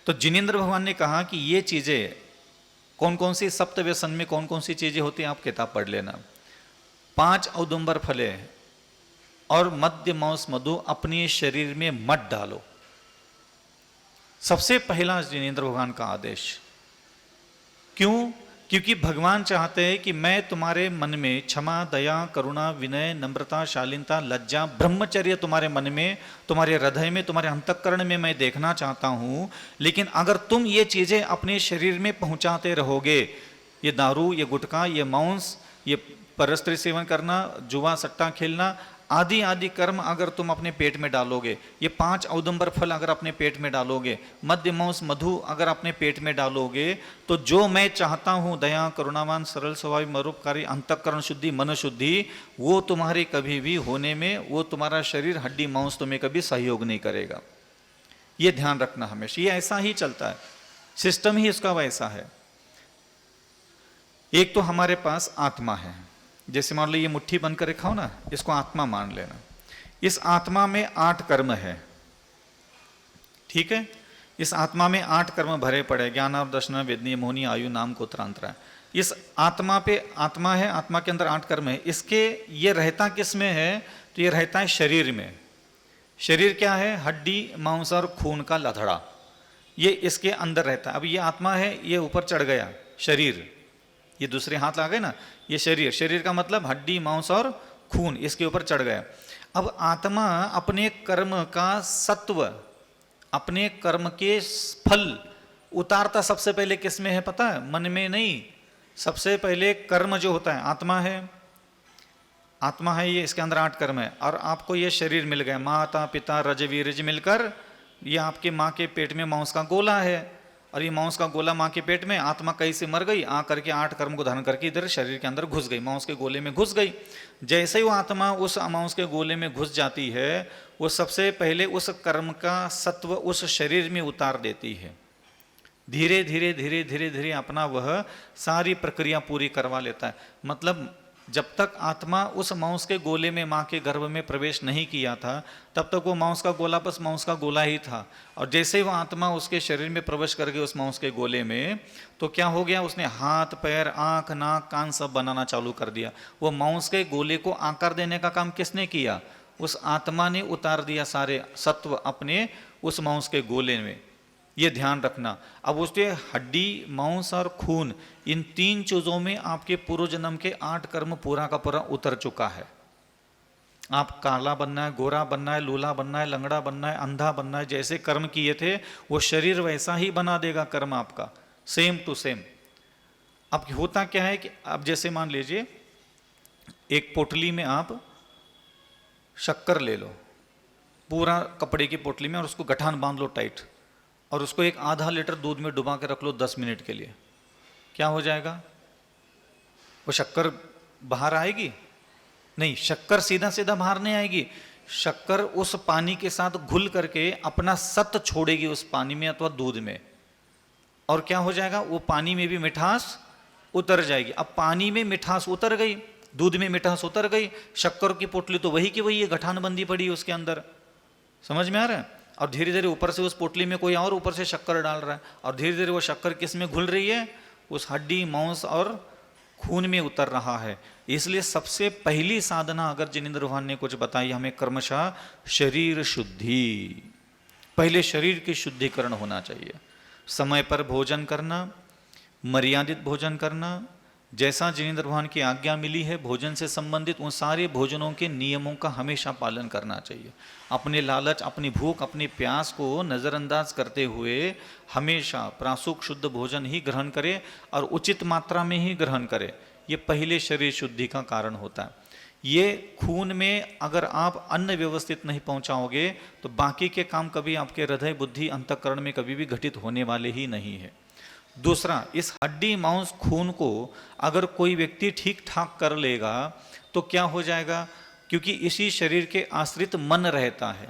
तो जिनेंद्र भगवान ने कहा कि ये चीजें कौन कौन सी, सप्त व्यसन में कौन कौन सी चीजें होती हैं, आप किताब पढ़ लेना। 5 औदुंबर फले और मध्य मांस मधु अपने शरीर में मत डालो, सबसे पहला जिनेंद्र भगवान का आदेश। क्यों? क्योंकि भगवान चाहते हैं कि मैं तुम्हारे मन में क्षमा, दया, करुणा, विनय, नम्रता, शालीनता, लज्जा, ब्रह्मचर्य तुम्हारे मन में, तुम्हारे हृदय में, तुम्हारे अंतःकरण में मैं देखना चाहता हूं। लेकिन अगर तुम ये चीजें अपने शरीर में पहुंचाते रहोगे, ये दारू, ये गुटखा, ये मांस, ये परस्त्री सेवन करना, जुआ सट्टा खेलना आदि आदि कर्म अगर तुम अपने पेट में डालोगे, ये 5 औदुंबर फल अगर अपने पेट में डालोगे, मध्य मांस मधु अगर अपने पेट में डालोगे, तो जो मैं चाहता हूं दया, करुणावान, सरल स्वभाव, मरोपकारी, अंतःकरण शुद्धि, मन शुद्धि, वो तुम्हारे कभी भी होने में, वो तुम्हारा शरीर हड्डी मांस तुम्हें कभी सहयोग नहीं करेगा। ये ध्यान रखना हमेशा, ये ऐसा ही चलता है, सिस्टम ही इसका वैसा है। एक तो हमारे पास आत्मा है, जैसे मान लो ये मुट्ठी बंद कर रखा हो ना, इसको आत्मा मान लेना। इस आत्मा में 8 कर्म है, ठीक है। इस आत्मा में 8 कर्म भरे पड़े, ज्ञान और दर्शन, वेदनीय, मोहनी, आयु, नाम, गोत्रांतरा। इस आत्मा पे, आत्मा है, आत्मा के अंदर 8 कर्म है। इसके ये रहता किस में है, तो ये रहता है शरीर में। शरीर क्या है? हड्डी, मांस और खून का लथड़ा, ये इसके अंदर रहता है। अब ये आत्मा है, ये ऊपर चढ़ गया शरीर, ये दूसरे हाथ आ गए ना, ये शरीर, शरीर का मतलब हड्डी, मांस और खून, इसके ऊपर चढ़ गया। अब आत्मा अपने कर्म का सत्व, अपने कर्म के फल उतारता सबसे पहले किस में है पता है? मन में नहीं, सबसे पहले कर्म जो होता है, आत्मा है, आत्मा है ये, इसके अंदर 8 कर्म है। और आपको ये शरीर मिल गया, माता पिता रजवीरज मिलकर ये आपके माँ के पेट में मांस का गोला है, और ये मांस का गोला माँ के पेट में, आत्मा कहीं से मर गई, आ करके 8 कर्म को धारण करके इधर शरीर के अंदर घुस गई, मांस के गोले में घुस गई। जैसे ही वो आत्मा उस मांस के गोले में घुस जाती है, वो सबसे पहले उस कर्म का सत्व उस शरीर में उतार देती है। धीरे धीरे धीरे धीरे धीरे अपना वह सारी प्रक्रिया पूरी करवा लेता है। मतलब जब तक आत्मा उस मांस के गोले में, माँ के गर्भ में प्रवेश नहीं किया था, तब तक वो मांस का गोला बस मांस का गोला ही था। और जैसे ही वो आत्मा उसके शरीर में प्रवेश कर गई उस मांस के गोले में, तो क्या हो गया? उसने हाथ, पैर, आँख, नाक, कान सब बनाना चालू कर दिया। वो मांस के गोले को आकार देने का काम किसने किया? उस आत्मा ने उतार दिया सारे सत्व अपने उस मांस के गोले में। ये ध्यान रखना। अब उसके हड्डी, मांस और खून, इन 3 चीजों में आपके पूर्व जन्म के 8 कर्म पूरा का पूरा उतर चुका है। आप काला बनना है, गोरा बनना है, लूला बनना है, लंगड़ा बनना है, अंधा बनना है, जैसे कर्म किए थे वो शरीर वैसा ही बना देगा कर्म आपका, सेम टू सेम। अब होता क्या है कि अब जैसे मान लीजिए एक पोटली में आप शक्कर ले लो, पूरा कपड़े की पोटली में, और उसको गठान बांध लो टाइट, और उसको एक आधा लीटर दूध में डुबा के रख लो 10 मिनट के लिए। क्या हो जाएगा? वो शक्कर बाहर आएगी? नहीं, शक्कर सीधा सीधा बाहर नहीं आएगी। शक्कर उस पानी के साथ घुल करके अपना सत्व छोड़ेगी उस पानी में अथवा दूध में, और क्या हो जाएगा? वो पानी में भी मिठास उतर जाएगी। अब पानी में मिठास उतर गई, दूध में मिठास उतर गई, शक्कर की पोटली तो वही की वही है, गठान बंदी पड़ी उसके अंदर। समझ में आ रहा है? और धीरे धीरे ऊपर से उस पोटली में कोई और ऊपर से शक्कर डाल रहा है, और धीरे धीरे वो शक्कर किस में घुल रही है, उस हड्डी मांस और खून में उतर रहा है। इसलिए सबसे पहली साधना अगर जिनेंद्र भगवान ने कुछ बताई हमें, क्रमशः शरीर शुद्धि। पहले शरीर की शुद्धिकरण होना चाहिए। समय पर भोजन करना, मर्यादित भोजन करना, जैसा जिनेंद्र भगवान की आज्ञा मिली है भोजन से संबंधित उन सारे भोजनों के नियमों का हमेशा पालन करना चाहिए। अपने लालच, अपनी भूख, अपनी प्यास को नज़रअंदाज करते हुए हमेशा प्रासुक शुद्ध भोजन ही ग्रहण करें और उचित मात्रा में ही ग्रहण करें। ये पहले शरीर शुद्धि का कारण होता है। ये खून में अगर आप अन्न व्यवस्थित नहीं पहुंचाओगे तो बाकी के काम कभी आपके हृदय, बुद्धि, अंतःकरण में कभी भी घटित होने वाले ही नहीं है। दूसरा, इस हड्डी मांस खून को अगर कोई व्यक्ति ठीक ठाक कर लेगा तो क्या हो जाएगा, क्योंकि इसी शरीर के आश्रित मन रहता है।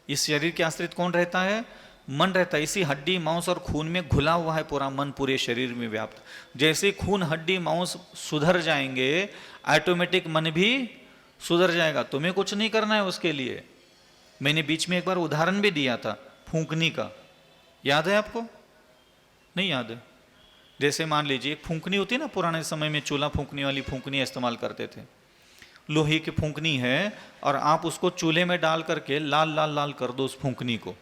इस शरीर के आश्रित कौन रहता है? मन रहता है। इसी हड्डी मांस और खून में घुला हुआ है पूरा मन, पूरे शरीर में व्याप्त। जैसे खून, हड्डी, मांस सुधर जाएंगे, ऑटोमेटिक मन भी सुधर जाएगा। तुम्हें कुछ नहीं करना है उसके लिए। मैंने बीच में एक बार उदाहरण भी दिया था फूंकनी का, याद है आपको? नहीं याद है? जैसे मान लीजिए फूंकनी होती है ना, पुराने समय में चूल्हा फूंकनी वाली फूंकनी इस्तेमाल करते थे। लोहे की फूंकनी है और आप उसको चूल्हे में डाल करके लाल लाल लाल कर दो उस फूंकनी को,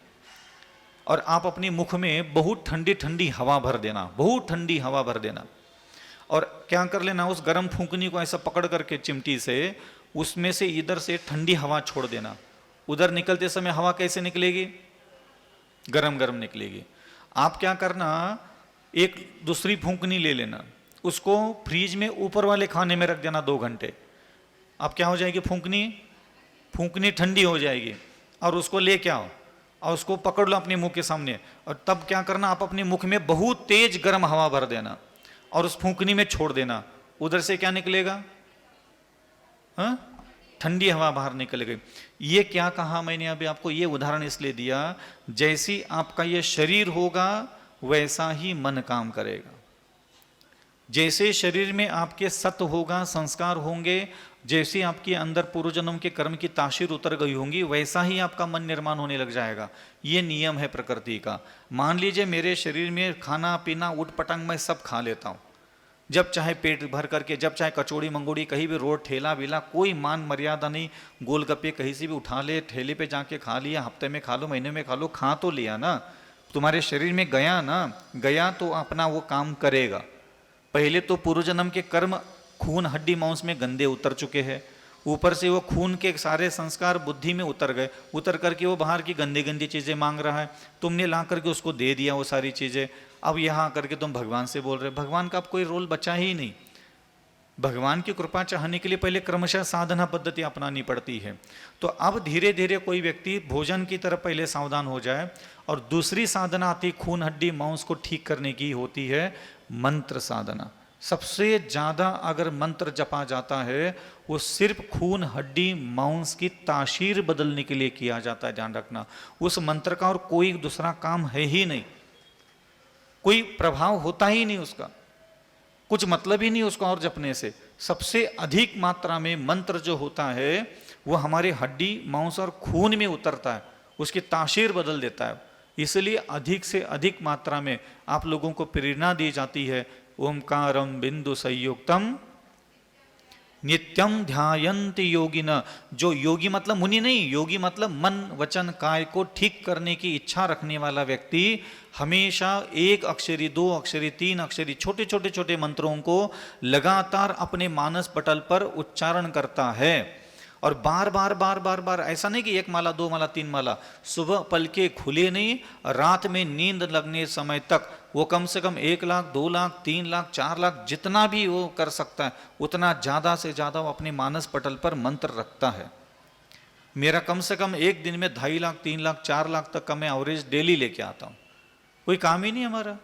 और आप अपनी मुख में बहुत ठंडी ठंडी हवा भर देना, बहुत ठंडी हवा भर देना। और क्या कर लेना, उस गर्म फूंकनी को ऐसा पकड़ करके चिमटी से उसमें से इधर से ठंडी हवा छोड़ देना। उधर निकलते समय हवा कैसे निकलेगी? गरम गरम निकलेगी। आप क्या करना, एक दूसरी फूंकनी ले लेना, उसको फ्रीज में ऊपर वाले खाने में रख देना 2 घंटे। अब क्या हो जाएगी, फूंकनी ठंडी हो जाएगी। और उसको ले के आओ और उसको पकड़ लो अपने मुंह के सामने, और तब क्या करना, आप अपने मुख में बहुत तेज गर्म हवा भर देना और उस फूंकनी में छोड़ देना। उधर से क्या निकलेगा? हाँ, ठंडी हवा बाहर निकल गई। ये क्या कहा मैंने अभी आपको? ये उदाहरण इसलिए दिया, जैसी आपका ये शरीर होगा वैसा ही मन काम करेगा। जैसे शरीर में आपके सत्व होगा, संस्कार होंगे, जैसे आपके अंदर पूर्व जन्म के कर्म की तासीर उतर गई होंगी, वैसा ही आपका मन निर्माण होने लग जाएगा। ये नियम है प्रकृति का। मान लीजिए मेरे शरीर में खाना पीना उठ पटांग मैं सब खा लेता हूँ, जब चाहे पेट भर करके, जब चाहे कचौड़ी मंगोड़ी, कहीं भी रोड ठेला वेला, कोई मान मर्यादा नहीं। गोलगप्पे कहीं से भी उठा ले, ठेले पे जाके खा लिया, हफ्ते में खा लो, महीने में खा लो, खा तो लिया ना, तुम्हारे शरीर में गया ना, गया तो अपना वो काम करेगा। पहले तो पूर्व जन्म के कर्म खून, हड्डी, मांस में गंदे उतर चुके हैं, ऊपर से वो खून के सारे संस्कार बुद्धि में उतर गए, उतर करके वो बाहर की गंदी गंदी चीज़ें मांग रहा है। तुमने ला करके उसको दे दिया वो सारी चीज़ें। अब यहाँ करके तुम भगवान से बोल रहे, भगवान का अब कोई रोल बचा ही नहीं। भगवान की कृपा चाहने के लिए पहले क्रमशः साधना पद्धति अपनानी पड़ती है। तो अब धीरे धीरे कोई व्यक्ति भोजन की तरफ पहले सावधान हो जाए, और दूसरी साधना आती खून, हड्डी, मांस को ठीक करने की होती है मंत्र साधना। सबसे ज़्यादा अगर मंत्र जपा जाता है वो सिर्फ खून, हड्डी, मांस की तासीर बदलने के लिए किया जाता है, ध्यान रखना। उस मंत्र का और कोई दूसरा काम है ही नहीं, कोई प्रभाव होता ही नहीं उसका, कुछ मतलब ही नहीं उसको और जपने से। सबसे अधिक मात्रा में मंत्र जो होता है वो हमारे हड्डी, मांस और खून में उतरता है, उसकी तासीर बदल देता है। इसलिए अधिक से अधिक मात्रा में आप लोगों को प्रेरणा दी जाती है, ओंकारम बिंदु संयुक्तम नित्यम ध्यायन्ति योगिन। जो योगी मतलब मुनि नहीं, योगी मतलब मन वचन काय को ठीक करने की इच्छा रखने वाला व्यक्ति हमेशा 1 अक्षरी, 2 अक्षरी, 3 अक्षरी छोटे छोटे छोटे मंत्रों को लगातार अपने मानस पटल पर उच्चारण करता है। और बार बार बार बार बार, ऐसा नहीं कि 1 माला, 2 माला, 3 माला, सुबह पलके खुले नहीं, रात में नींद लगने समय तक वो कम से कम 1 लाख, 2 लाख, 3 लाख, 4 लाख, जितना भी वो कर सकता है उतना ज़्यादा से ज़्यादा वो अपने मानस पटल पर मंत्र रखता है। मेरा कम से कम एक दिन में 2.5 लाख, 3 लाख, 4 लाख तक का मैं एवरेज डेली लेके आता हूँ। कोई काम ही नहीं हमारा।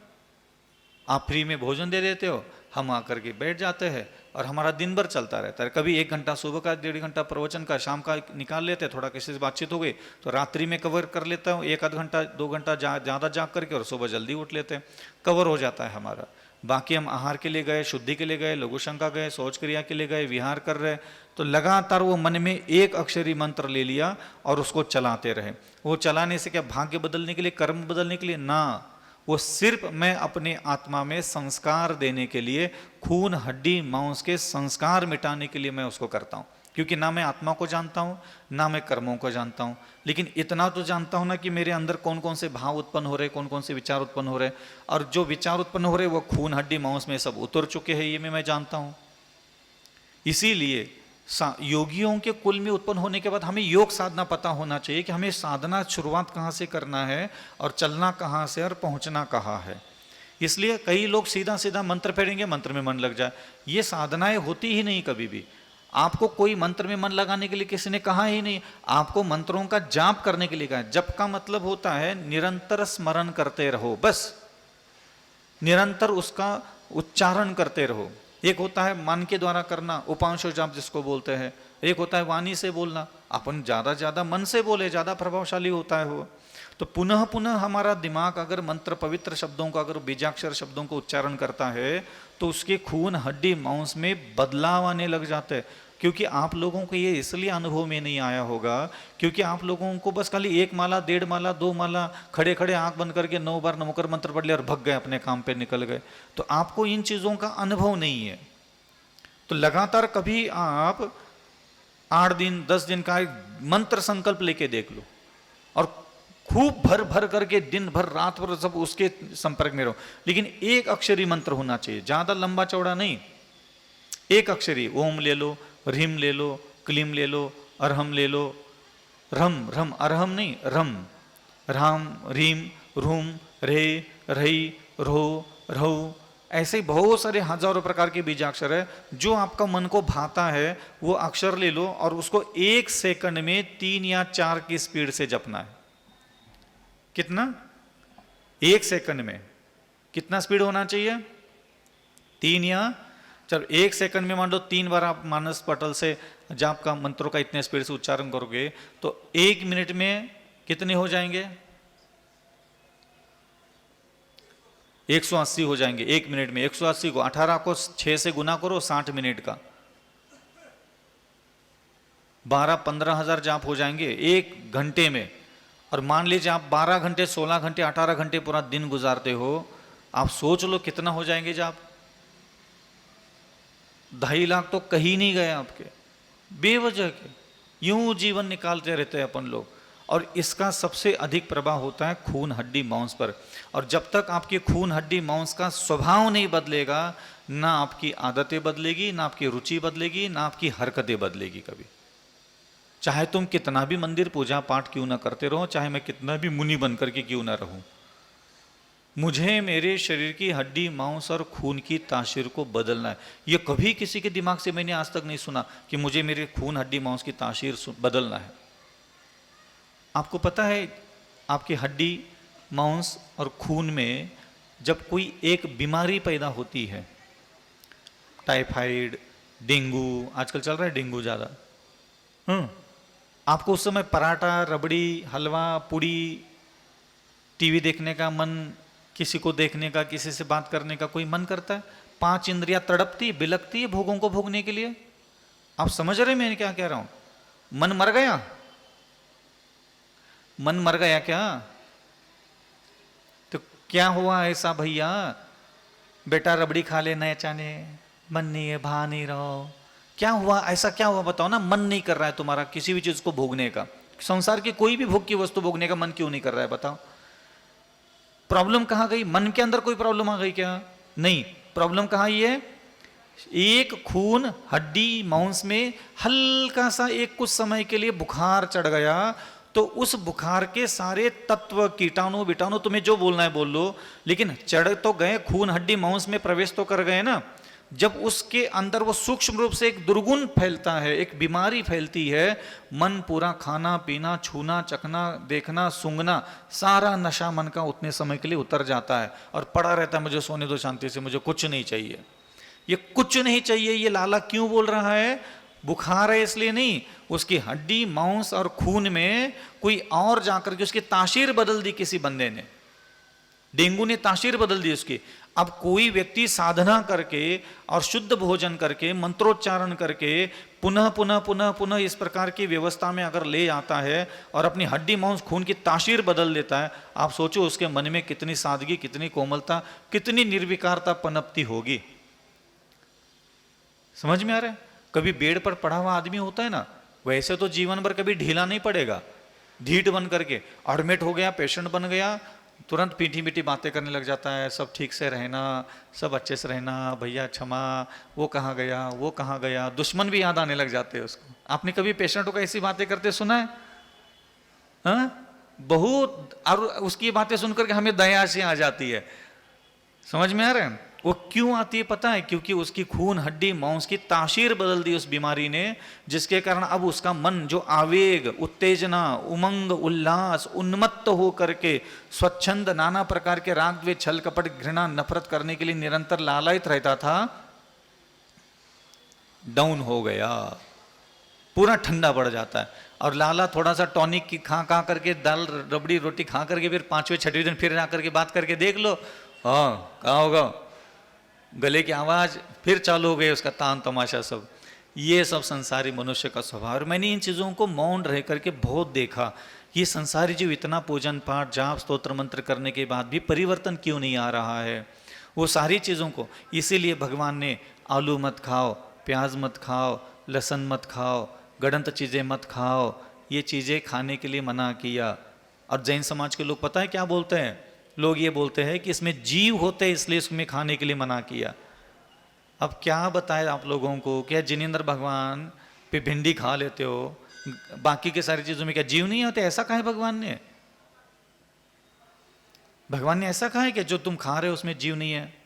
आप फ्री में भोजन दे देते हो, हम आकर के बैठ जाते हैं और हमारा दिन भर चलता रहता है। कभी 1 घंटा सुबह का, 1.5 घंटा प्रवचन का, शाम का निकाल लेते हैं, थोड़ा किसी से बातचीत हो गई तो रात्रि में कवर कर लेता हूँ, 1 आध घंटा 2 घंटा ज़्यादा जाग करके, और सुबह जल्दी उठ लेते हैं, कवर हो जाता है हमारा। बाकी हम आहार के लिए गए, शुद्धि के लिए गए, लघु शंका गए, शौच क्रिया के लिए गए, विहार कर रहे, तो लगातार वो मन में एक अक्षरी मंत्र ले लिया और उसको चलाते रहे। वो चलाने से क्या भाग्य बदलने के लिए, कर्म बदलने के लिए ना, वो सिर्फ मैं अपने आत्मा में संस्कार देने के लिए, खून हड्डी मांस के संस्कार मिटाने के लिए मैं उसको करता हूं। क्योंकि ना मैं आत्मा को जानता हूं, ना मैं कर्मों को जानता हूं, लेकिन इतना तो जानता हूं ना कि मेरे अंदर कौन कौन से भाव उत्पन्न हो रहे, कौन कौन से विचार उत्पन्न हो रहे, और जो विचार उत्पन्न हो रहे वो खून हड्डी मांस में सब उतर चुके हैं, ये मैं जानता हूं। इसीलिए योगियों के कुल में उत्पन्न होने के बाद हमें योग साधना पता होना चाहिए कि हमें साधना शुरुआत कहाँ से करना है और चलना कहाँ से और पहुँचना कहाँ है। इसलिए कई लोग सीधा सीधा मंत्र फेरेंगे, मंत्र में मन लग जाए। ये साधनाएं होती ही नहीं कभी भी। आपको कोई मंत्र में मन लगाने के लिए किसी ने कहा ही नहीं, आपको मंत्रों का जाप करने के लिए कहा है। जप का मतलब होता है निरंतर स्मरण करते रहो, बस निरंतर उसका उच्चारण करते रहो। एक होता है मन के द्वारा करना, उपांशो जाप जिसको बोलते हैं, एक होता है वाणी से बोलना। अपन ज्यादा मन से बोले, ज्यादा प्रभावशाली होता है वो। तो पुनः पुनः हमारा दिमाग अगर मंत्र पवित्र शब्दों का, अगर बीजाक्षर शब्दों को उच्चारण करता है तो उसके खून हड्डी मांस में बदलाव आने लग जाते हैं। क्योंकि आप लोगों को ये इसलिए अनुभव में नहीं आया होगा क्योंकि आप लोगों को बस खाली 1 माला, 1.5 माला, 2 माला खड़े खड़े आंख बंद करके 9 बार नमोकर मंत्र पढ़ लिया और भग गए, अपने काम पे निकल गए। तो आपको इन चीजों का अनुभव नहीं है। तो लगातार कभी आप 8 दिन 10 दिन का मंत्र संकल्प लेके देख लो और खूब भर भर करके दिन भर रात भर सब उसके संपर्क में रहो, लेकिन एक अक्षरी मंत्र होना चाहिए, ज्यादा लंबा चौड़ा नहीं। एक अक्षरी, ओम ले लो, ह्रीम ले लो, क्लीम ले लो, अरहम ले लो, रम रम अरहम नहीं रम, राम रीम रूम रे रही रो रहो, ऐसे बहुत सारे हजारों प्रकार के बीजाक्षर है। जो आपका मन को भाता है वो अक्षर ले लो और उसको 1 सेकंड में 3 या 4 की स्पीड से जपना है। कितना? 1 सेकंड में कितना स्पीड होना चाहिए? 3 या चलो 1 सेकंड में मान लो 3 बार आप मानस पटल से जाप का मंत्रों का इतने स्पीड से उच्चारण करोगे तो 1 मिनट में कितने हो जाएंगे? 180 हो जाएंगे 1 मिनट में। 180 को 18 को 6 से गुना करो, 60 मिनट का 12-15 हजार जाप हो जाएंगे 1 घंटे में। और मान लीजिए आप 12 घंटे 16 घंटे 18 घंटे पूरा दिन गुजारते हो, आप सोच लो कितना हो जाएंगे जाप। 2.5 लाख तो कहीं नहीं गए आपके, बेवजह के यूं जीवन निकालते रहते हैं अपन लोग। और इसका सबसे अधिक प्रभाव होता है खून हड्डी मांस पर। और जब तक आपके खून हड्डी मांस का स्वभाव नहीं बदलेगा, ना आपकी आदतें बदलेगी, ना आपकी रुचि बदलेगी, ना आपकी हरकतें बदलेगी कभी। चाहे तुम कितना भी मंदिर पूजा पाठ क्यों ना करते रहो, चाहे मैं कितना भी मुनि बनकर के क्यों ना रहूं, मुझे मेरे शरीर की हड्डी मांस और खून की तासीर को बदलना है। ये कभी किसी के दिमाग से मैंने आज तक नहीं सुना कि मुझे मेरे खून हड्डी मांस की तासीर बदलना है। आपको पता है आपकी हड्डी मांस और खून में जब कोई एक बीमारी पैदा होती है, टाइफाइड, डेंगू, आजकल चल रहा है डेंगू ज्यादा, आपको उस समय पराठा, रबड़ी, हलवा, पूड़ी, टीवी देखने का मन, किसी को देखने का, किसी से बात करने का कोई मन करता है? 5 इंद्रियां तड़पती बिलकती है भोगों को भोगने के लिए। आप समझ रहे मैं क्या कह रहा हूं? मन मर गया, मन मर गया क्या? तो क्या हुआ ऐसा भैया? बेटा रबड़ी खा ले, नया चाने मन नहीं है, भा नहीं रहो, क्या हुआ? ऐसा क्या हुआ बताओ ना? मन नहीं कर रहा है तुम्हारा किसी भी चीज को भोगने का, संसार की कोई भी भोग की वस्तु भोगने का मन क्यों नहीं कर रहा है बताओ? प्रॉब्लम कहां गई? मन के अंदर कोई प्रॉब्लम आ गई क्या? नहीं। प्रॉब्लम कहां आई है? एक खून हड्डी मांस में हल्का सा एक कुछ समय के लिए बुखार चढ़ गया, तो उस बुखार के सारे तत्व, कीटाणु विटाणु, तुम्हें जो बोलना है बोल लो, लेकिन चढ़ तो गए, खून हड्डी मांस में प्रवेश तो कर गए ना। जब उसके अंदर वो सूक्ष्म रूप से एक दुर्गुण फैलता है, एक बीमारी फैलती है, मन पूरा खाना पीना, छूना चखना, देखना सूंघना, सारा नशा मन का उतने समय के लिए उतर जाता है और पड़ा रहता है, मुझे सोने दो शांति से, मुझे कुछ नहीं चाहिए। ये कुछ नहीं चाहिए ये लाला क्यों बोल रहा है? बुखार है इसलिए नहीं, उसकी हड्डी मांस और खून में कोई और जाकर के उसकी तासीर बदल दी किसी बंदे ने। डेंगू ने तासीर बदल दी उसकी। अब कोई व्यक्ति साधना करके और शुद्ध भोजन करके मंत्रोच्चारण करके पुनः पुनः पुनः पुनः इस प्रकार की व्यवस्था में अगर ले आता है और अपनी हड्डी मांस खून की तासीर बदल देता है, आप सोचो उसके मन में कितनी सादगी, कितनी कोमलता, कितनी निर्विकारता पनपती होगी। समझ में आ रहा है? कभी बेड पर पड़ा हुआ आदमी होता है ना, वैसे तो जीवन भर कभी ढीला नहीं पड़ेगा, ढीठ बन करके एडमिट हो गया, पेशेंट बन गया, तुरंत मीठी मीठी बातें करने लग जाता है, सब ठीक से रहना, सब अच्छे से रहना, भैया क्षमा, वो कहाँ गया, वो कहाँ गया, दुश्मन भी याद आने लग जाते हैं उसको। आपने कभी पेशेंटों को ऐसी बातें करते सुना है? हाँ, बहुत। और उसकी बातें सुनकर के हमें दया से आ जाती है। समझ में आ रहा है? वो क्यों आती है पता है? क्योंकि उसकी खून हड्डी मांस की तासीर बदल दी उस बीमारी ने, जिसके कारण अब उसका मन जो आवेग, उत्तेजना, उमंग, उल्लास, उन्मत्त हो करके स्वच्छंद नाना प्रकार के राग द्वेष, छल कपट, घृणा, नफरत करने के लिए निरंतर लालायित रहता था, डाउन हो गया, पूरा ठंडा पड़ जाता है। और लाला थोड़ा सा टॉनिक की खा करके, दाल रबड़ी रोटी खा करके फिर 5वें 6वें दिन फिर आकर के बात करके देख लो, हाँ कहाँ होगा, गले की आवाज फिर चालू हो गई, उसका तान तमाशा सब। ये सब संसारी मनुष्य का स्वभाव। और मैंने इन चीज़ों को मौन रह करके बहुत देखा। ये संसारी जीव इतना पूजन पाठ जाप स्तोत्र मंत्र करने के बाद भी परिवर्तन क्यों नहीं आ रहा है? वो सारी चीज़ों को, इसीलिए भगवान ने आलू मत खाओ, प्याज मत खाओ, लहसुन मत खाओ, गड़ंत चीज़ें मत खाओ, ये चीज़ें खाने के लिए मना किया। और जैन समाज के लोग पता है क्या बोलते हैं? लोग ये बोलते हैं कि इसमें जीव होते हैं इसलिए इसमें खाने के लिए मना किया। अब क्या बताए आप लोगों को? क्या जिनेंद्र भगवान पे भिंडी खा लेते हो, बाकी के सारी चीज़ों में क्या जीव नहीं होते? ऐसा कहा है भगवान ने? भगवान ने ऐसा कहा है कि जो तुम खा रहे हो उसमें जीव नहीं है?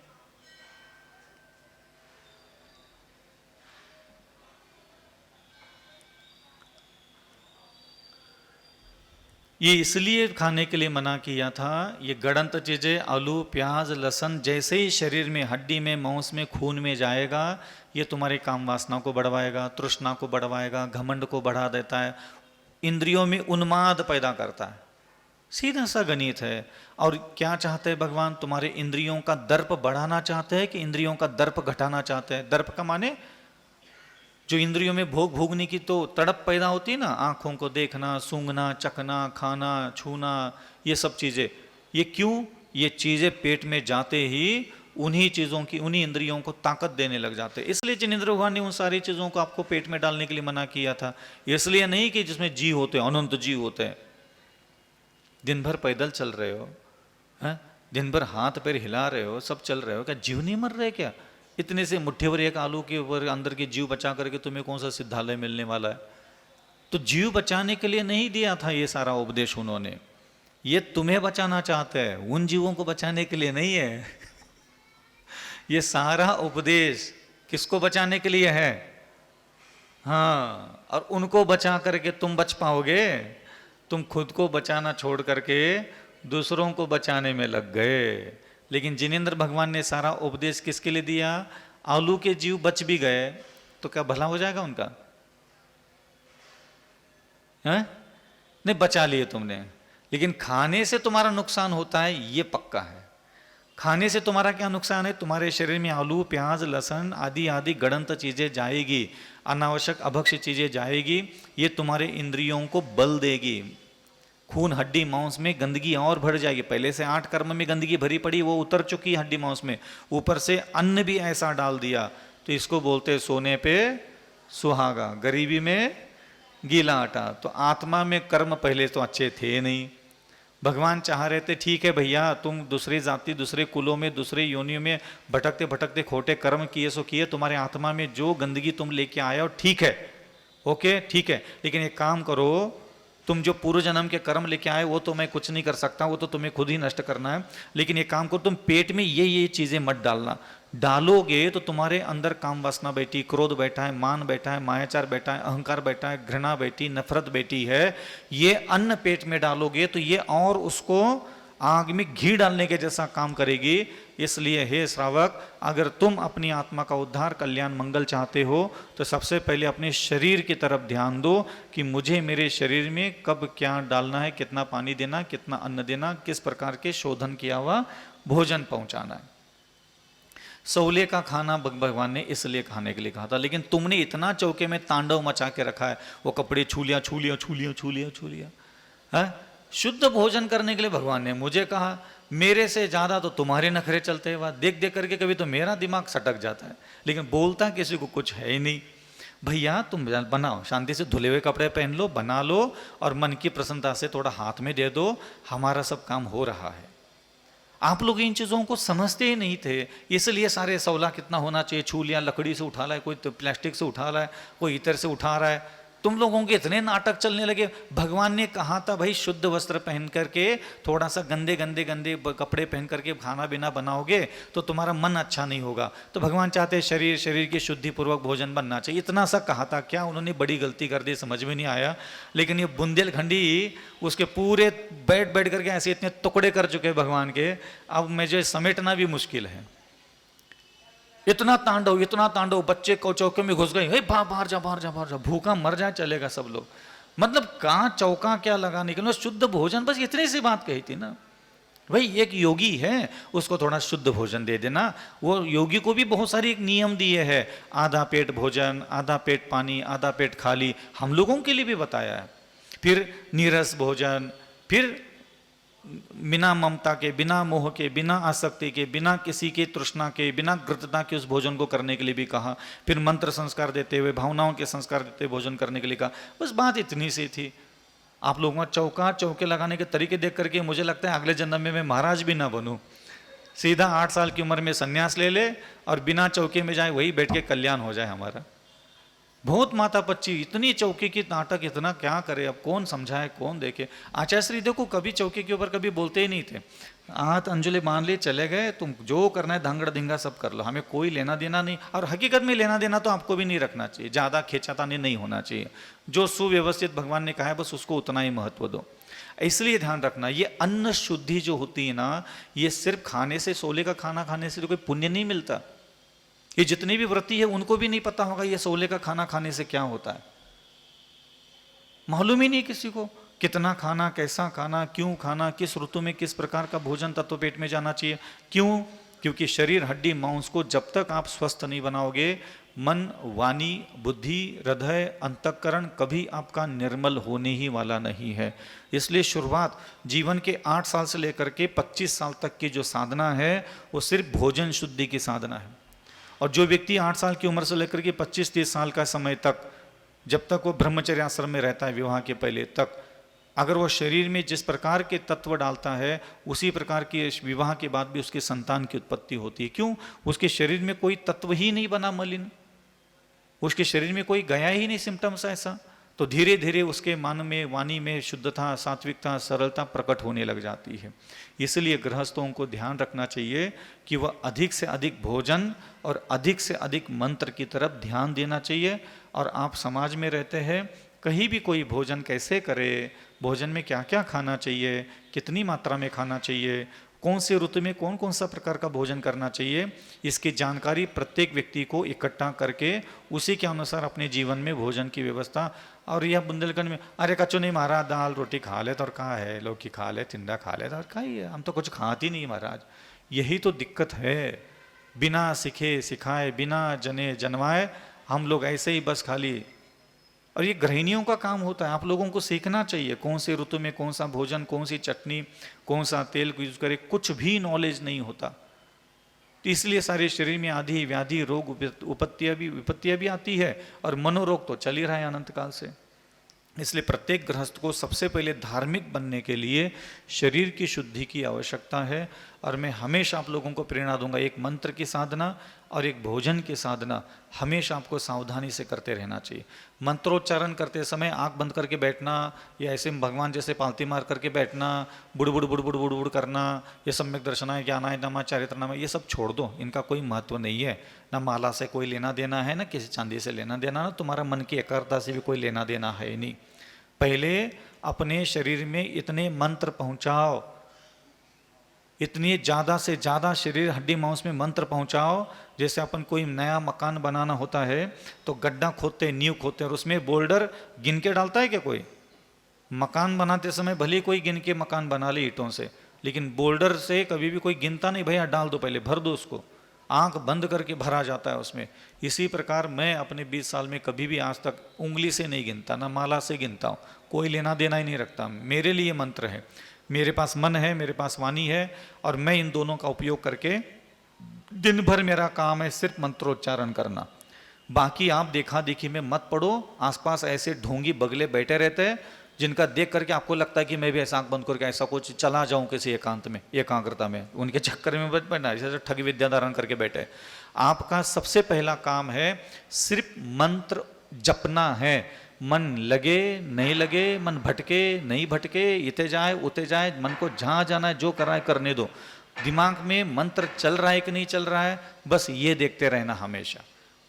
ये इसलिए खाने के लिए मना किया था, ये गड़ंत चीज़ें आलू प्याज लहसुन जैसे ही शरीर में हड्डी में मांस में खून में जाएगा, ये तुम्हारे काम वासना को बढ़वाएगा, तृष्णा को बढ़वाएगा, घमंड को बढ़ा देता है, इंद्रियों में उन्माद पैदा करता है। सीधा सा गणित है। और क्या चाहते हैं भगवान? तुम्हारे इंद्रियों का दर्प बढ़ाना चाहते हैं कि इंद्रियों का दर्प घटाना चाहते हैं? दर्प का माने जो इंद्रियों में भोग भोगने की तो तड़प पैदा होती है ना, आंखों को देखना, सूंघना, चखना, खाना, छूना, ये सब चीज़ें, ये क्यों? ये चीज़ें पेट में जाते ही उन्हीं चीज़ों की, उन्हीं इंद्रियों को ताकत देने लग जाते हैं। इसलिए जिनेंद्र भगवान ने उन सारी चीज़ों को आपको पेट में डालने के लिए मना किया था। इसलिए नहीं कि जिसमें जीव होते हैं, अनंत जीव होते हैं। दिन भर पैदल चल रहे हो, हैं? दिन भर हाथ पैर हिला रहे हो, सब चल रहे हो, क्या जीव नहीं मर रहे क्या? इतने से मुट्ठी भर एक आलू के ऊपर अंदर के जीव बचा करके तुम्हें कौन सा सिद्धालय मिलने वाला है? तो जीव बचाने के लिए नहीं दिया था ये सारा उपदेश उन्होंने, ये तुम्हें बचाना चाहते हैं, उन जीवों को बचाने के लिए नहीं है। ये सारा उपदेश किसको बचाने के लिए है? हाँ, और उनको बचा करके तुम बच पाओगे? तुम खुद को बचाना छोड़ करके दूसरों को बचाने में लग गए। लेकिन जिनेंद्र भगवान ने सारा उपदेश किसके लिए दिया? आलू के जीव बच भी गए तो क्या भला हो जाएगा उनका? है? नहीं, बचा लिए तुमने, लेकिन खाने से तुम्हारा नुकसान होता है, ये पक्का है। खाने से तुम्हारा क्या नुकसान है? तुम्हारे शरीर में आलू प्याज लहसुन आदि आदि गड़ंत चीजें जाएगी, अनावश्यक अभक्ष्य चीजें जाएगी, ये तुम्हारे इंद्रियों को बल देगी। खून हड्डी मांस में गंदगी और भर जाएगी। पहले से 8 कर्म में गंदगी भरी पड़ी, वो उतर चुकी है हड्डी मांस में, ऊपर से अन्न भी ऐसा डाल दिया, तो इसको बोलते सोने पे सुहागा, गरीबी में गीला आटा। तो आत्मा में कर्म पहले तो अच्छे थे नहीं। भगवान चाह रहे थे ठीक है भैया, तुम दूसरी जाति दूसरे कुलों में दूसरे योनियों में भटकते भटकते खोटे कर्म किए सो किए, तुम्हारे आत्मा में जो गंदगी तुम लेके आए हो ठीक है, ओके ठीक है, लेकिन एक काम करो, तुम जो पूर्व जन्म के कर्म लेके आए वो तो मैं कुछ नहीं कर सकता, वो तो तुम्हें खुद ही नष्ट करना है, लेकिन एक काम करो, तुम पेट में ये चीजें मत डालना। डालोगे तो तुम्हारे अंदर काम वासना बैठी, क्रोध बैठा है, मान बैठा है, मायाचार बैठा है, अहंकार बैठा है, घृणा बैठी, नफरत बैठी है, ये अन्न पेट में डालोगे तो ये और उसको आग में घी डालने के जैसा काम करेगी। इसलिए हे श्रावक, अगर तुम अपनी आत्मा का उद्धार, कल्याण, मंगल चाहते हो तो सबसे पहले अपने शरीर की तरफ ध्यान दो कि मुझे मेरे शरीर में कब क्या डालना है, कितना पानी देना, कितना अन्न देना, किस प्रकार के शोधन किया हुआ भोजन पहुंचाना है। सौले का खाना भगवान ने इसलिए खाने के लिए कहा था, लेकिन तुमने इतना चौके में तांडव मचा के रखा है, वो कपड़े छू लिया छू लिया छू लिया छू लिया छू लिया है। शुद्ध भोजन करने के लिए भगवान ने मुझे कहा, मेरे से ज्यादा तो तुम्हारे नखरे चलते हैं। देख देख करके कभी तो मेरा दिमाग सटक जाता है, लेकिन बोलता किसी को कुछ है ही नहीं। भैया तुम बनाओ, शांति से धुले हुए कपड़े पहन लो, बना लो और मन की प्रसन्नता से थोड़ा हाथ में दे दो, हमारा सब काम हो रहा है। आप लोग इन चीज़ों को समझते ही नहीं थे, इसलिए सारे सौला कितना होना चाहिए, छू लिया, लकड़ी से उठा रहा है, कोई तो प्लास्टिक से उठा रहा है, कोई इतर से उठा रहा है। तुम लोगों के इतने नाटक चलने लगे। भगवान ने कहा था भाई शुद्ध वस्त्र पहन करके, थोड़ा सा गंदे गंदे गंदे कपड़े पहन करके खाना बिना बनाओगे तो तुम्हारा मन अच्छा नहीं होगा। तो भगवान चाहते शरीर की शुद्धि पूर्वक भोजन बनना चाहिए, इतना सा कहा था। क्या उन्होंने बड़ी गलती कर दी, समझ में नहीं आया। लेकिन ये बुंदेलखंडी उसके पूरे बैठ बैठ करके ऐसे इतने टुकड़े कर चुके हैं भगवान के, अब मुझे समेटना भी मुश्किल है। इतना तांडव, बच्चे को चौके में घुस गए, बाहर जा बाहर जा बाहर जा, भूखा मर जाए चलेगा सब लोग। मतलब कहाँ चौका क्या लगाने के लिए, शुद्ध भोजन, बस इतनी सी बात कही थी ना भाई। एक योगी है, उसको थोड़ा शुद्ध भोजन दे देना। वो योगी को भी बहुत सारी एक नियम दिए है, आधा पेट भोजन, आधा पेट पानी, आधा पेट खाली, हम लोगों के लिए भी बताया है। फिर नीरस भोजन, फिर बिना ममता के, बिना मोह के, बिना आसक्ति के, बिना किसी के तृष्णा के, बिना गृद्धता के उस भोजन को करने के लिए भी कहा। फिर मंत्र संस्कार देते हुए, भावनाओं के संस्कार देते हुए भोजन करने के लिए कहा। बस बात इतनी सी थी। आप लोगों का चौके लगाने के तरीके देख करके मुझे लगता है अगले जन्म में मैं महाराज भी ना बनूं, सीधा 8 साल की उम्र में संन्यास ले ले और बिना चौके में जाए, वही बैठ के कल्याण हो जाए हमारा। बहुत माता पच्ची, इतनी चौके की नाटक, इतना क्या करे, अब कौन समझाए, कौन देखे। आचार्य श्री देखो कभी चौके के ऊपर कभी बोलते ही नहीं थे। हाथ अंजुले मान लिए, चले गए, तुम जो करना है धांगड़ धिंगा सब कर लो, हमें कोई लेना देना नहीं। और हकीकत में लेना देना तो आपको भी नहीं रखना चाहिए, ज़्यादा खींचातानी नहीं होना चाहिए। जो सुव्यवस्थित भगवान ने कहा है बस उसको उतना ही महत्व दो। इसलिए ध्यान रखना, ये अन्न शुद्धि जो होती है ना, ये सिर्फ खाने से, सोले का खाना खाने से तो कोई पुण्य नहीं मिलता। ये जितने भी व्रती है उनको भी नहीं पता होगा ये सोले का खाना खाने से क्या होता है, मालूम ही नहीं किसी को। कितना खाना, कैसा खाना, क्यों खाना, किस ऋतु में किस प्रकार का भोजन तत्व पेट में जाना चाहिए, क्यों? क्योंकि शरीर, हड्डी, मांस को जब तक आप स्वस्थ नहीं बनाओगे, मन, वाणी, बुद्धि, हृदय, अंतःकरण कभी आपका निर्मल होने ही वाला नहीं है। इसलिए शुरुआत जीवन के 8 साल से लेकर के 25 साल तक की जो साधना है वो सिर्फ भोजन शुद्धि की साधना है। और जो व्यक्ति 8 साल की उम्र से लेकर के 25-30 साल का समय तक, जब तक वो ब्रह्मचर्य आश्रम में रहता है विवाह के पहले तक, अगर वो शरीर में जिस प्रकार के तत्व डालता है उसी प्रकार की विवाह के बाद भी उसके संतान की उत्पत्ति होती है। क्यों? उसके शरीर में कोई तत्व ही नहीं बना मलिन, उसके शरीर में कोई गया ही नहीं सिम्टम्स ऐसा। तो धीरे धीरे उसके मन में, वाणी में शुद्धता, सात्विकता, सरलता प्रकट होने लग जाती है। इसलिए गृहस्थों को ध्यान रखना चाहिए कि वह अधिक से अधिक भोजन और अधिक से अधिक मंत्र की तरफ ध्यान देना चाहिए। और आप समाज में रहते हैं, कहीं भी कोई भोजन कैसे करे, भोजन में क्या क्या खाना चाहिए, कितनी मात्रा में खाना चाहिए, कौन से ऋतु में कौन कौन सा प्रकार का भोजन करना चाहिए, इसकी जानकारी प्रत्येक व्यक्ति को इकट्ठा करके उसी के अनुसार अपने जीवन में भोजन की व्यवस्था। और यह बुंदेलखंड में अरे कच्चो नहीं महाराज, दाल रोटी खा ले तो और कहाँ है, लौकी खा ले, तिंदा खा ले तो और खाइए, हम तो कुछ खाते नहीं महाराज। यही तो दिक्कत है, बिना सिखे सिखाए, बिना जने जनवाए हम लोग ऐसे ही बस खाली। और ये गृहिणियों का काम होता है, आप लोगों को सीखना चाहिए कौन से ऋतु में कौन सा भोजन, कौन सी चटनी, कौन सा तेल यूज करे, कुछ भी नॉलेज नहीं होता। तो इसलिए सारे शरीर में आदि व्याधि रोग विपत्तियां भी आती है और मनोरोग तो चल ही रहा है अनंत काल से। इसलिए प्रत्येक गृहस्थ को सबसे पहले धार्मिक बनने के लिए शरीर की शुद्धि की आवश्यकता है। और मैं हमेशा आप लोगों को प्रेरणा दूंगा, एक मंत्र की साधना और एक भोजन की साधना हमेशा आपको सावधानी से करते रहना चाहिए। मंत्रोच्चारण करते समय आंख बंद करके बैठना या ऐसे भगवान जैसे पालती मार करके बैठना, बुड़बुड़ बुड़बुड़ बुड़बुड़ करना, ये सम्यक दर्शनाय ज्ञानाय नमा चारित्रनामा, ये सब छोड़ दो, इनका कोई महत्व नहीं है। ना माला से कोई लेना देना है, ना किसी चांदी से लेना देना, ना तुम्हारा मन की एकाग्रता से भी कोई लेना देना है नहीं। पहले अपने शरीर में इतने मंत्र पहुंचाओ इतनी ज़्यादा से ज़्यादा शरीर हड्डी मांस में मंत्र पहुंचाओ। जैसे अपन कोई नया मकान बनाना होता है तो गड्ढा खोदते, नींव खोदते हैं और उसमें बोल्डर गिन के डालता है क्या कोई? मकान बनाते समय भले कोई गिन के मकान बना ले ईंटों से, लेकिन बोल्डर से कभी भी कोई गिनता नहीं, भैया डाल दो, पहले भर दो उसको, आंख बंद करके भरा जाता है उसमें। इसी प्रकार मैं अपने 20 साल में कभी भी आज तक उंगली से नहीं गिनता, ना माला से गिनता हूँ, कोई लेना देना ही नहीं रखता। मेरे लिए मंत्र है, मेरे पास मन है, मेरे पास वाणी है, और मैं इन दोनों का उपयोग करके दिन भर मेरा काम है सिर्फ मंत्रोच्चारण करना। बाकी आप देखा देखी में मत पड़ो। आसपास ऐसे ढोंगी बगले बैठे रहते हैं जिनका देख करके आपको लगता है कि मैं भी ऐसा आंख बंद करके ऐसा कुछ चला जाऊं किसी एकांत में, एकाग्रता में, उनके चक्कर में मत पड़ना। जैसे ठग विद्या धारण करके बैठे। आपका सबसे पहला काम है सिर्फ मंत्र जपना है। मन लगे नहीं लगे, मन भटके नहीं भटके, इते जाए उते जाए, मन को जहाँ जाना है जो कर रहा है करने दो। दिमाग में मंत्र चल रहा है कि नहीं चल रहा है, बस ये देखते रहना हमेशा।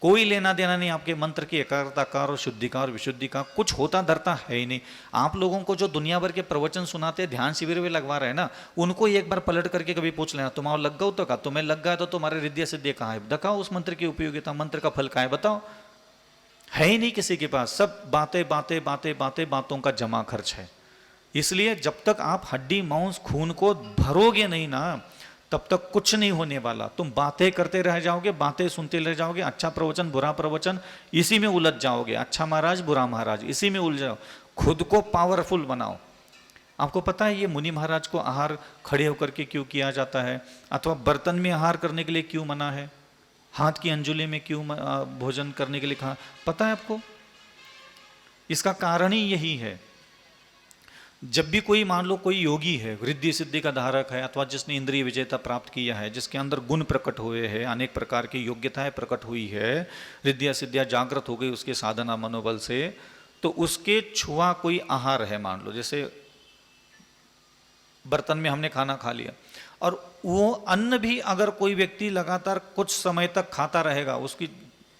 कोई लेना देना नहीं आपके मंत्र की एकाग्रता का और शुद्धि का और विशुद्धि का, कुछ होता धरता है ही नहीं। आप लोगों को जो दुनिया भर के प्रवचन सुनाते हैं, ध्यान शिविर में लगवा रहे हैं ना, उनको एक बार पलट करके कभी पूछ लेना, तुम्हारा लग गया तो का, तुम्हें लग गया तो तुम्हारे रिद्धिया सिद्धि कहाँ है, दिखाओ उस मंत्र की उपयोगिता, मंत्र का फल कहाँ है बताओ। है ही नहीं किसी के पास, सब बातें बातें बातें बातें, बातों का जमा खर्च है। इसलिए जब तक आप हड्डी मांस खून को भरोगे नहीं ना, तब तक कुछ नहीं होने वाला। तुम बातें करते रह जाओगे, बातें सुनते रह जाओगे, अच्छा प्रवचन बुरा प्रवचन, इसी में उलझ जाओगे। अच्छा महाराज बुरा महाराज, इसी में उलझ जाओ। खुद को पावरफुल बनाओ। आपको पता है ये मुनि महाराज को आहार खड़े होकर के क्यों किया जाता है, अथवा बर्तन में आहार करने के लिए क्यों मना है, हाथ की अंजुली में क्यों भोजन करने के लिए कहा, पता है आपको? इसका कारण ही यही है। जब भी कोई मान लो कोई योगी है, रिद्धि सिद्धि का धारक है, अथवा जिसने इंद्रिय विजेता प्राप्त किया है, जिसके अंदर गुण प्रकट हुए हैं, अनेक प्रकार की योग्यताएं प्रकट हुई है, रिद्धिया सिद्धियां जागृत हो गई उसके साधना मनोबल से, तो उसके छुआ कोई आहार है, मान लो जैसे बर्तन में हमने खाना खा लिया, और वो अन्न भी अगर कोई व्यक्ति लगातार कुछ समय तक खाता रहेगा, उसकी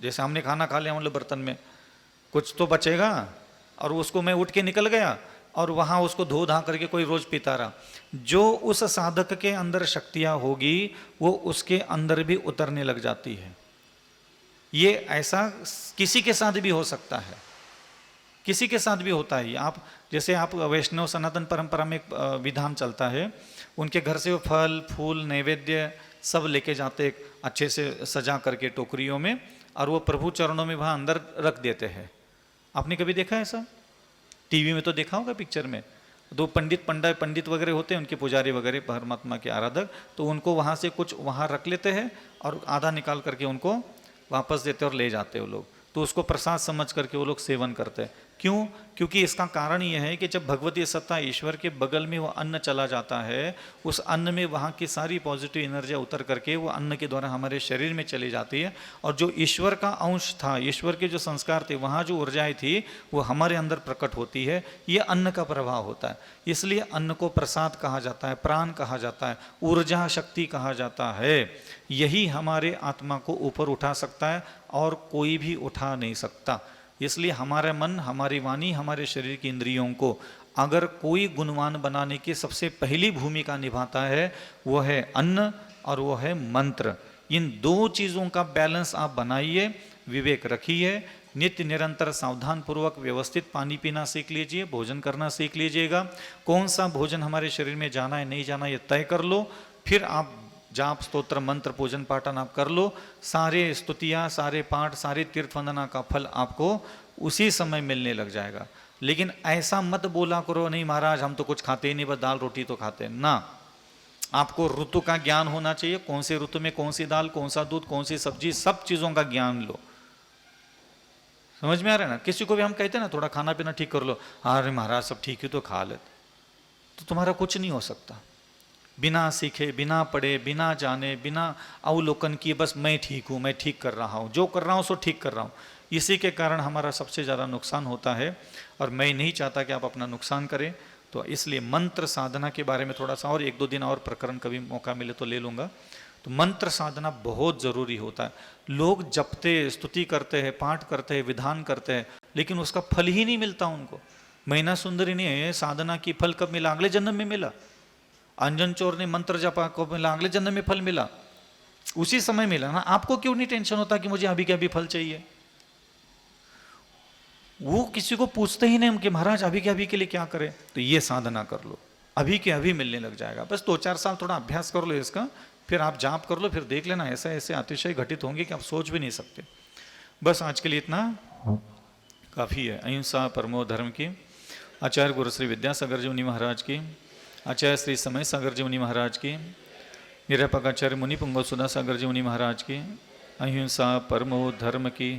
जैसे हमने खाना खा लिया मान लो बर्तन में, कुछ तो बचेगा, और उसको मैं उठ के निकल गया और वहाँ उसको धो धा करके कोई रोज पीता रहा, जो उस साधक के अंदर शक्तियाँ होगी वो उसके अंदर भी उतरने लग जाती है। ये ऐसा किसी के साथ भी हो सकता है, किसी के साथ भी होता है। आप जैसे आप वैष्णव सनातन परंपरा में एक विधान चलता है, उनके घर से वो फल फूल नैवेद्य सब लेके जाते अच्छे से सजा करके टोकरियों में, और वो प्रभु चरणों में वहाँ अंदर रख देते हैं। आपने कभी देखा है ऐसा? टीवी में तो देखा होगा, पिक्चर में दो पंडित वगैरह होते हैं, उनके पुजारी वगैरह परमात्मा के आराधक, तो उनको वहाँ से कुछ वहाँ रख लेते हैं और आधा निकाल करके उनको वापस देते और ले जाते हैं वो लोग, तो उसको प्रसाद समझ करके वो लोग सेवन करते हैं। क्यों? क्योंकि इसका कारण यह है कि जब भगवती सत्ता ईश्वर के बगल में वो अन्न चला जाता है, उस अन्न में वहाँ की सारी पॉजिटिव एनर्जी उतर करके वो अन्न के द्वारा हमारे शरीर में चली जाती है, और जो ईश्वर का अंश था, ईश्वर के जो संस्कार थे, वहाँ जो ऊर्जाएं थी वो हमारे अंदर प्रकट होती है। ये अन्न का प्रभाव होता है, इसलिए अन्न को प्रसाद कहा जाता है, प्राण कहा जाता है, ऊर्जा शक्ति कहा जाता है। यही हमारे आत्मा को ऊपर उठा सकता है और कोई भी उठा नहीं सकता। इसलिए हमारा मन, हमारी वाणी, हमारे शरीर की इंद्रियों को अगर कोई गुणवान बनाने की सबसे पहली भूमिका निभाता है वो है अन्न और वो है मंत्र। इन दो चीज़ों का बैलेंस आप बनाइए, विवेक रखिए, नित्य निरंतर सावधान पूर्वक व्यवस्थित पानी पीना सीख लीजिए, भोजन करना सीख लीजिएगा। कौन सा भोजन हमारे शरीर में जाना है नहीं जाना ये तय कर लो, फिर आप जाप स्तोत्र मंत्र पूजन पाठन आप कर लो। सारे स्तुतियाँ, सारे पाठ, सारे तीर्थ वंदना का फल आपको उसी समय मिलने लग जाएगा। लेकिन ऐसा मत बोला करो नहीं महाराज हम तो कुछ खाते ही नहीं, बस दाल रोटी तो खाते हैं ना। आपको ऋतु का ज्ञान होना चाहिए, कौन से ऋतु में कौन सी दाल, कौन सा दूध, कौन सी सब्जी, सब चीज़ों का ज्ञान लो। समझ में आ रहा है ना? किसी को भी हम कहते हैं ना थोड़ा खाना पीना ठीक कर लो, अरे महाराज सब ठीक है तो खा लेते, तो तुम्हारा कुछ नहीं हो सकता। बिना सीखे, बिना पढ़े, बिना जाने, बिना अवलोकन किए बस मैं ठीक हूँ, मैं ठीक कर रहा हूँ, जो कर रहा हूँ सो ठीक कर रहा हूँ, इसी के कारण हमारा सबसे ज़्यादा नुकसान होता है। और मैं नहीं चाहता कि आप अपना नुकसान करें, तो इसलिए मंत्र साधना के बारे में थोड़ा सा और 1-2 दिन और प्रकरण कभी मौका मिले तो ले लूँगा। तो मंत्र साधना बहुत ज़रूरी होता है। लोग जपते, स्तुति करते हैं, पाठ करते हैं, विधान करते हैं, लेकिन उसका फल ही नहीं मिलता उनको। मैना सुंदरी ने साधना की फल कब मिला? अगले जन्म में मिला। अंजन चोर ने मंत्र जपा को मिला, अगले जन्म में फल मिला, उसी समय मिला ना। आपको क्यों नहीं टेंशन होता कि मुझे अभी के अभी फल चाहिए? वो किसी को पूछते ही नहीं कि महाराज अभी के अभी के लिए क्या करें। तो ये साधना कर लो, अभी के अभी मिलने लग जाएगा। बस 2-4 साल थोड़ा अभ्यास कर लो इसका, फिर आप जाप कर लो, फिर देख लेना ऐसा ऐसे अतिशय घटित होंगे कि आप सोच भी नहीं सकते। बस आज के लिए इतना काफ़ी है। अहिंसा परमो धर्म की। आचार्य गुरु श्री विद्यासागर जी मुनि महाराज की, आचार्य श्री समय सागर जी मुनि महाराज की, निरपक आचार्य मुनि पुंगव सुधा सागर जी मुनि महाराज की। अहिंसा परमो धर्म की।